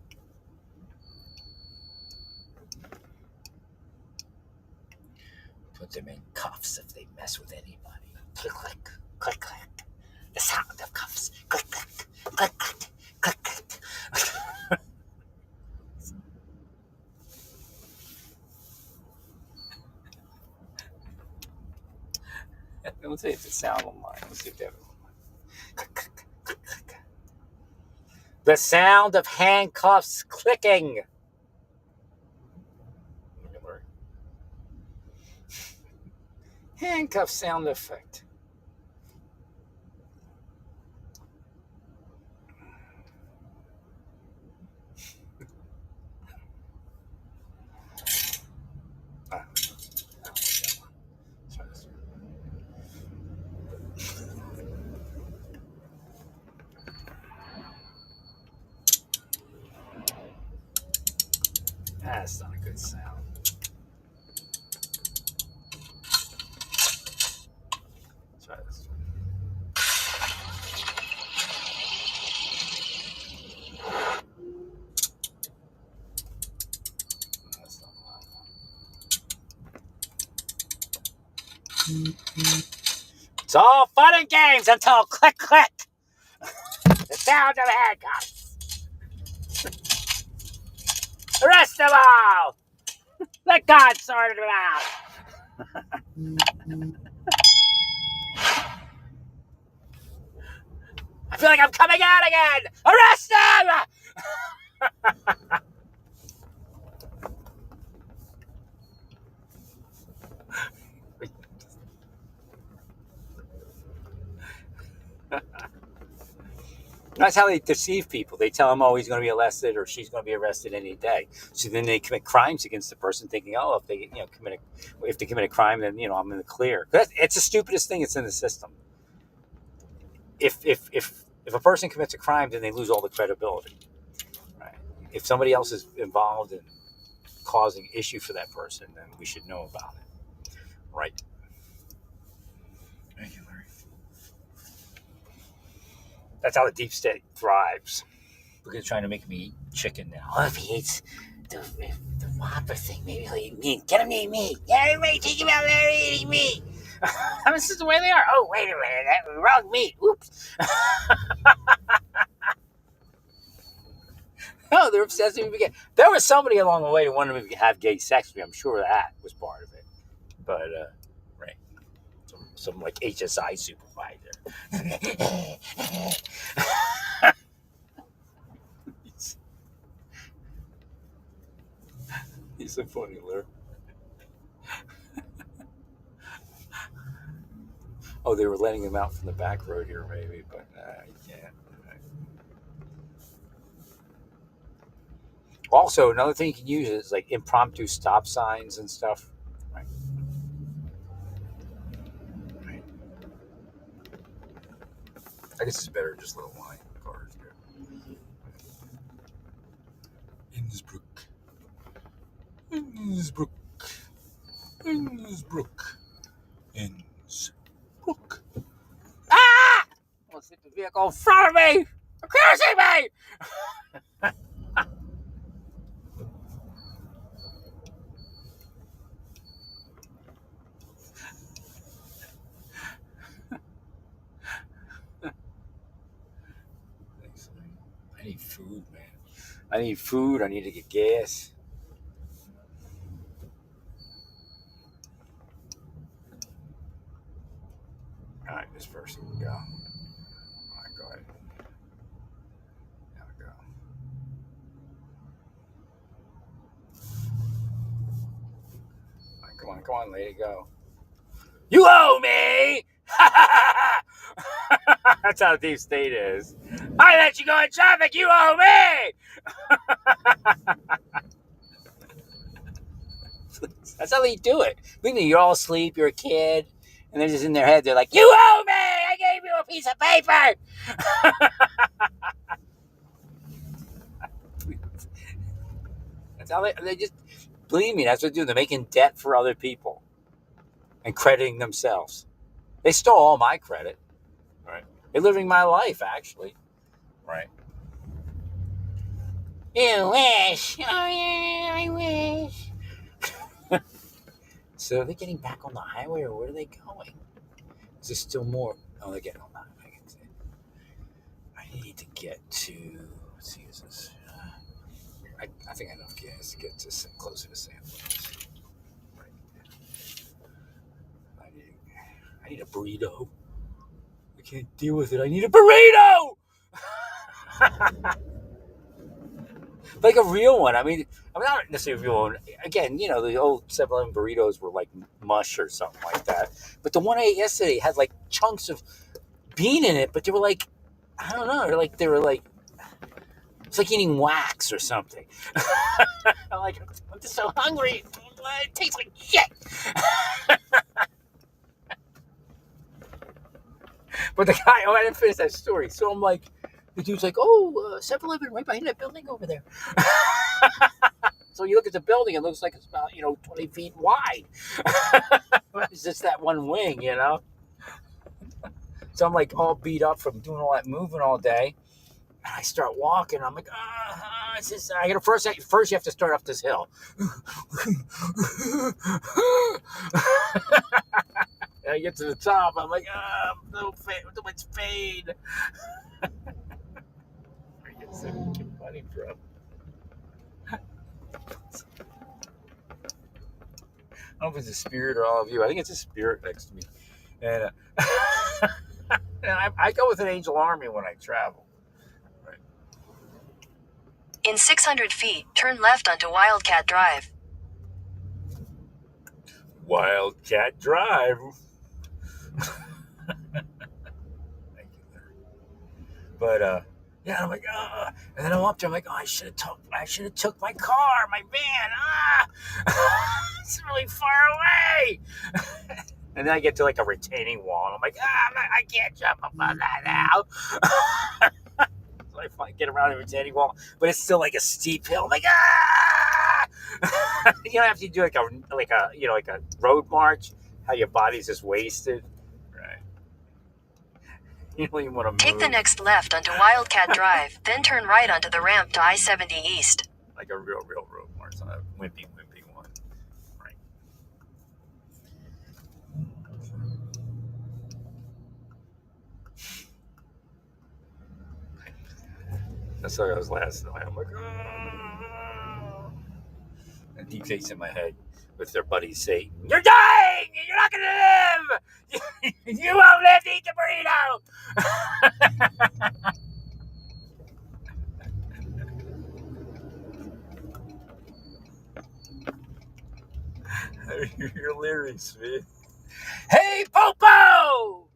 Put them in cuffs if they mess with anybody. Click, click, click, click. The sound of cuffs. Click, click, click, click, click, click. Let's see if the sound online. Let's see if they have it online. Click, click, click, click. The sound of handcuffs clicking. Handcuff sound effect. That's not a good sound. Let's try this one. That's not a loud one. It's all fun and games until click, click. The sound of handcuffs. Arrest them all. Let God sort it out. I feel like I'm coming out again. Arrest him! That's how they deceive people. They tell them, oh, he's going to be arrested or she's going to be arrested any day. So then they commit crimes against the person, thinking, oh, if they commit a crime, then I'm in the clear. It's the stupidest thing that's in the system. If a person commits a crime, then they lose all the credibility. Right? If somebody else is involved in causing issue for that person, then we should know about it. Right? Thank you, Larry. That's how the deep state thrives. Because trying to make me eat chicken now. Oh, if he eats the Whopper thing, maybe he'll eat meat. Get him to eat meat. Yeah, everybody think about Larry eating meat. I mean, this is the way they are. Oh, wait a minute. That was wrong meat. Oops. No, they're obsessed with me. There was somebody along the way who wanted me to have gay sex with me. I'm sure that was part of it. But, right. Some like HSI supervisor. He's so funny, Larry. Oh, they were letting him out from the back road here, maybe, but you can't. Also, another thing you can use is like impromptu stop signs and stuff. Right. Right. I guess it's better just little line cars. Innsbruck. Innsbruck. Innsbruck. Innsbruck. Ah! Almost hit the vehicle in front of me! Accusing me! I need food, man. I need food. I need to get gas. All right, this person can go. All right, go ahead. There we go. All right, come on, lady, go. You owe me! That's how deep state is. I let you go in traffic. You owe me! That's how they do it. You're all asleep. You're a kid. And they're just in their head. They're like, you owe me! I gave you a piece of paper! That's how they just, believe me, that's what they do. They're making debt for other people and crediting themselves. They stole all my credit. Right. They're living my life, actually. Right. You wish. Oh, yeah, I wish. So are they getting back on the highway, or where are they going? Is there still more? Oh, they're getting on the highway. I need to get to. Let's see, is this? I think I have enough gas to get to closer to San Luis. Right. I need a burrito. I can't deal with it. I need a burrito. Like a real one. I mean, not necessarily a real one. Again, the old 7-Eleven burritos were like mush or something like that. But the one I ate yesterday had like chunks of bean in it, but they were like, I don't know, they were like, it's like eating wax or something. I'm like, I'm just so hungry. It tastes like shit. But the guy, I didn't finish that story. So I'm like, the dude's like, oh, 7-Eleven right behind that building over there. So you look at the building, it looks like it's about, 20 feet wide. It's just that one wing, So I'm like all beat up from doing all that moving all day. And I start walking. I'm like, it's just, first you have to start up this hill. And I get to the top. I'm like, no much pain. It's so funny, bro. I don't know if it's a spirit or all of you. I think it's a spirit next to me. And And I go with an Angel Army when I travel. Right. In 600 feet, turn left onto Wildcat Drive. Wildcat Drive. Thank you, Larry. But yeah, I'm like, and then I'm up there. I'm like, I should have took my car, my van. It's really far away. And then I get to like a retaining wall, and I'm like, I can't jump up on that now. So I finally get around the retaining wall, but it's still like a steep hill. I'm like, you don't have to do like a road march. How your body's just wasted, right? You don't even want to move. Take the next left onto Wildcat Drive, then turn right onto the ramp to I-70 East. Like a real road march, not a wimpy one. Right. That's how I was last night. I'm like, and deep takes in my head with their buddy Satan. You're dying! You're not gonna live! You won't live to eat the burrito! Your lyrics, man. Hey, Popo!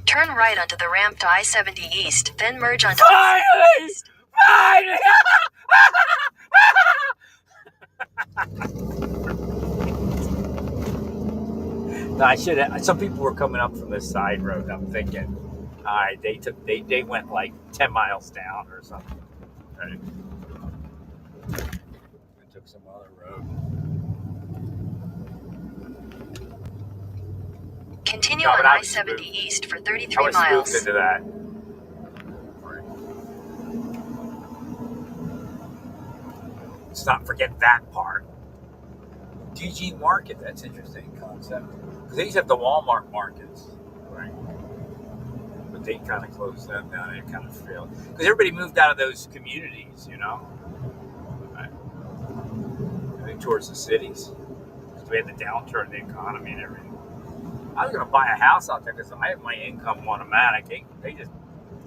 Turn right onto the ramp to I-70 East, then merge onto I-70 East. Finally! No, I should have. Some people were coming up from the side road. I'm thinking, all right, they went like 10 miles down or something. Right? I took some other road. Continue on I-70 East for 33 miles. I was spooked into that. Let's not forget that part. DG Market, that's an interesting concept. Because they used to have the Walmart markets, right? But they kind of closed them down. It kind of failed. Because everybody moved out of those communities, right? I think towards the cities. Because we had the downturn in the economy and everything. I was going to buy a house out there because I have my income automatic.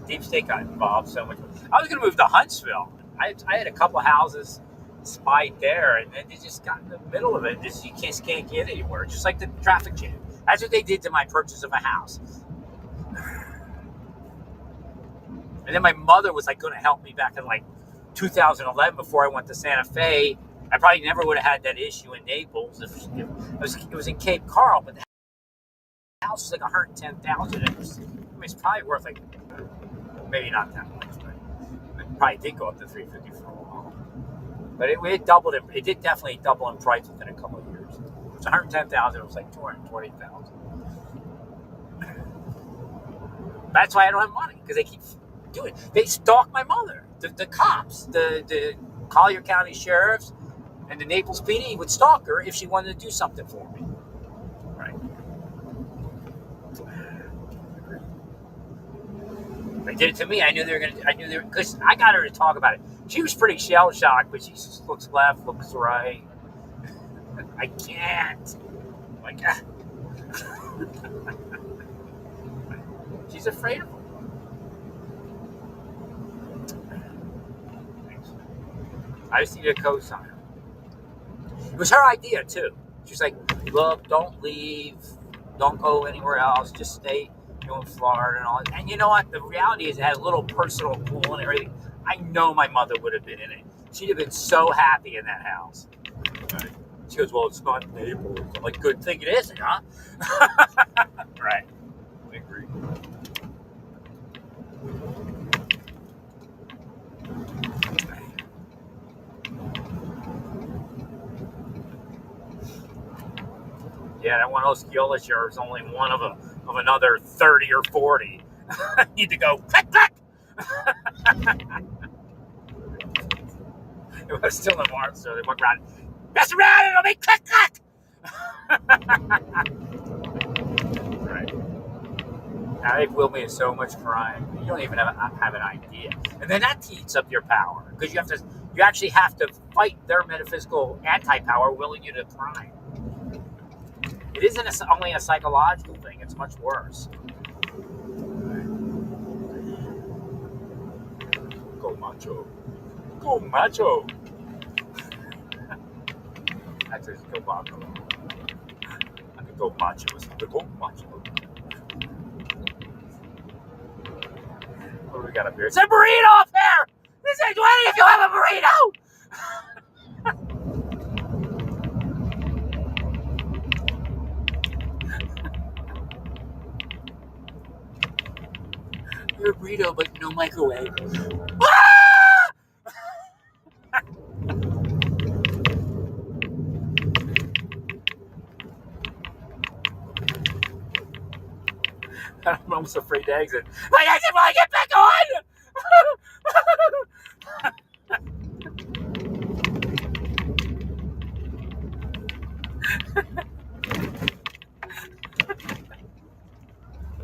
Deep State got involved so much. I was going to move to Huntsville. I had a couple houses spied there, and then they just got in the middle of it. You just can't get anywhere, just like the traffic jam. That's what they did to my purchase of a house. And then my mother was like going to help me back in like 2011 before I went to Santa Fe. I probably never would have had that issue in Naples if it was in Cape Coral, but the house was like $110,000. It's probably worth like maybe not that much, but it probably did go up to $350 for a while. But it doubled. It did definitely double in price within a couple of years. It was $110,000. It was like $220,000. That's why I don't have money, because they keep doing it. They stalk my mother. The cops, the Collier County sheriffs, and the Naples PD would stalk her if she wanted to do something for me. Right. They did it to me. I knew they were because I got her to talk about it. She was pretty shell shocked, but she just looks left, looks right. I can't. Like, she's afraid of him. I just needed a co-signer. It was her idea too. She's like, "Look, don't leave, don't go anywhere else, just stay in Florida and all that." And you know what? The reality is, it had a little personal pool and everything. I know my mother would have been in it. She'd have been so happy in that house. Right. She goes, "Well, it's not Naples." I'm like, "Good thing it isn't, huh?" Right. I agree. Yeah, that one Osceola share is only one of another 30 or 40. Need to go click click. It was still in March, so they went around. Mess around, it'll be click click. Right. Now they've willed me to so much crime. You don't even have an idea, and then that eats up your power because you actually have to fight their metaphysical anti-power willing you to crime. It isn't only a psychological thing. It's much worse. Go macho. Go macho. Actually, it's go macho. I could go macho. Go macho. What do we got up here? It's a burrito up here! This is 20 if you have a burrito! You're a burrito, but no microwave. Ah! I'm almost afraid to exit. I exit when I get back on!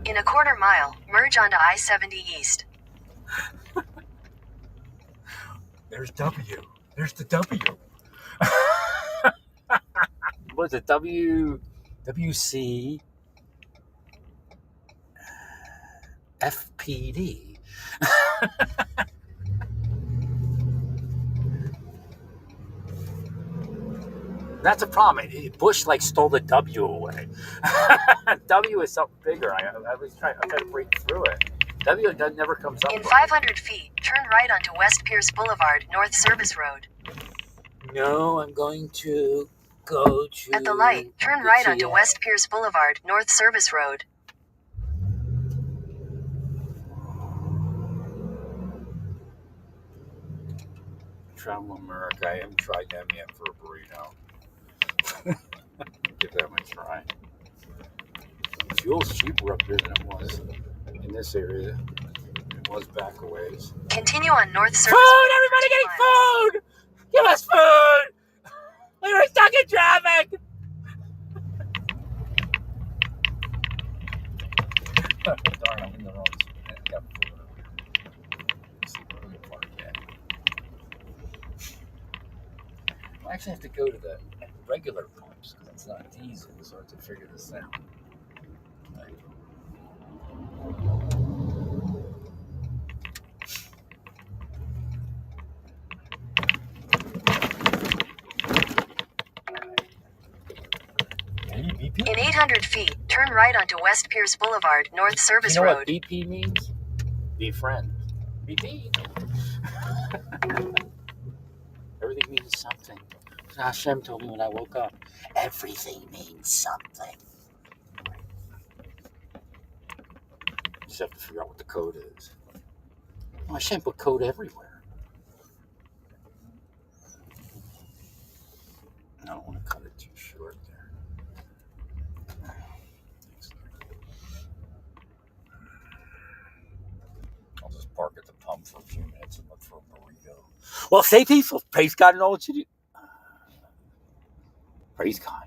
In a quarter mile, merge onto I-70 East. There's W. There's the W. What is it? WC FPD. That's a problem. Bush like stole the W away. W is something bigger. I was trying to break through it. W never comes up. In 500 feet, turn right onto West Pierce Boulevard, North Service Road. No, I'm going to go to... At the light, turn right onto West Pierce Boulevard, North Service Road. Travel America. I haven't tried them yet for a burrito. Give them a try. Fuel's cheaper up here than it was in this area. It was back a ways. Continue on North Service Food! Road. Everybody getting food! Give us food! We were stuck in traffic! Darn, I'm in the wrong spot. I got food. Let's see where we park at. I actually have to go to the regular pumps because it's not diesel, so I have to figure this out. Right. BP? In 800 feet, turn right onto West Pierce Boulevard, North Service You know Road. what BP means? Be friend. BP. Everything means something. Hashem told me when I woke up, everything means something. You just have to figure out what the code is. Oh, Hashem put code everywhere. I don't want to cut it too short there. I'll just park at the pump for a few minutes and look for a burrito. Well, stay peaceful. Praise God and all that you do. Praise God.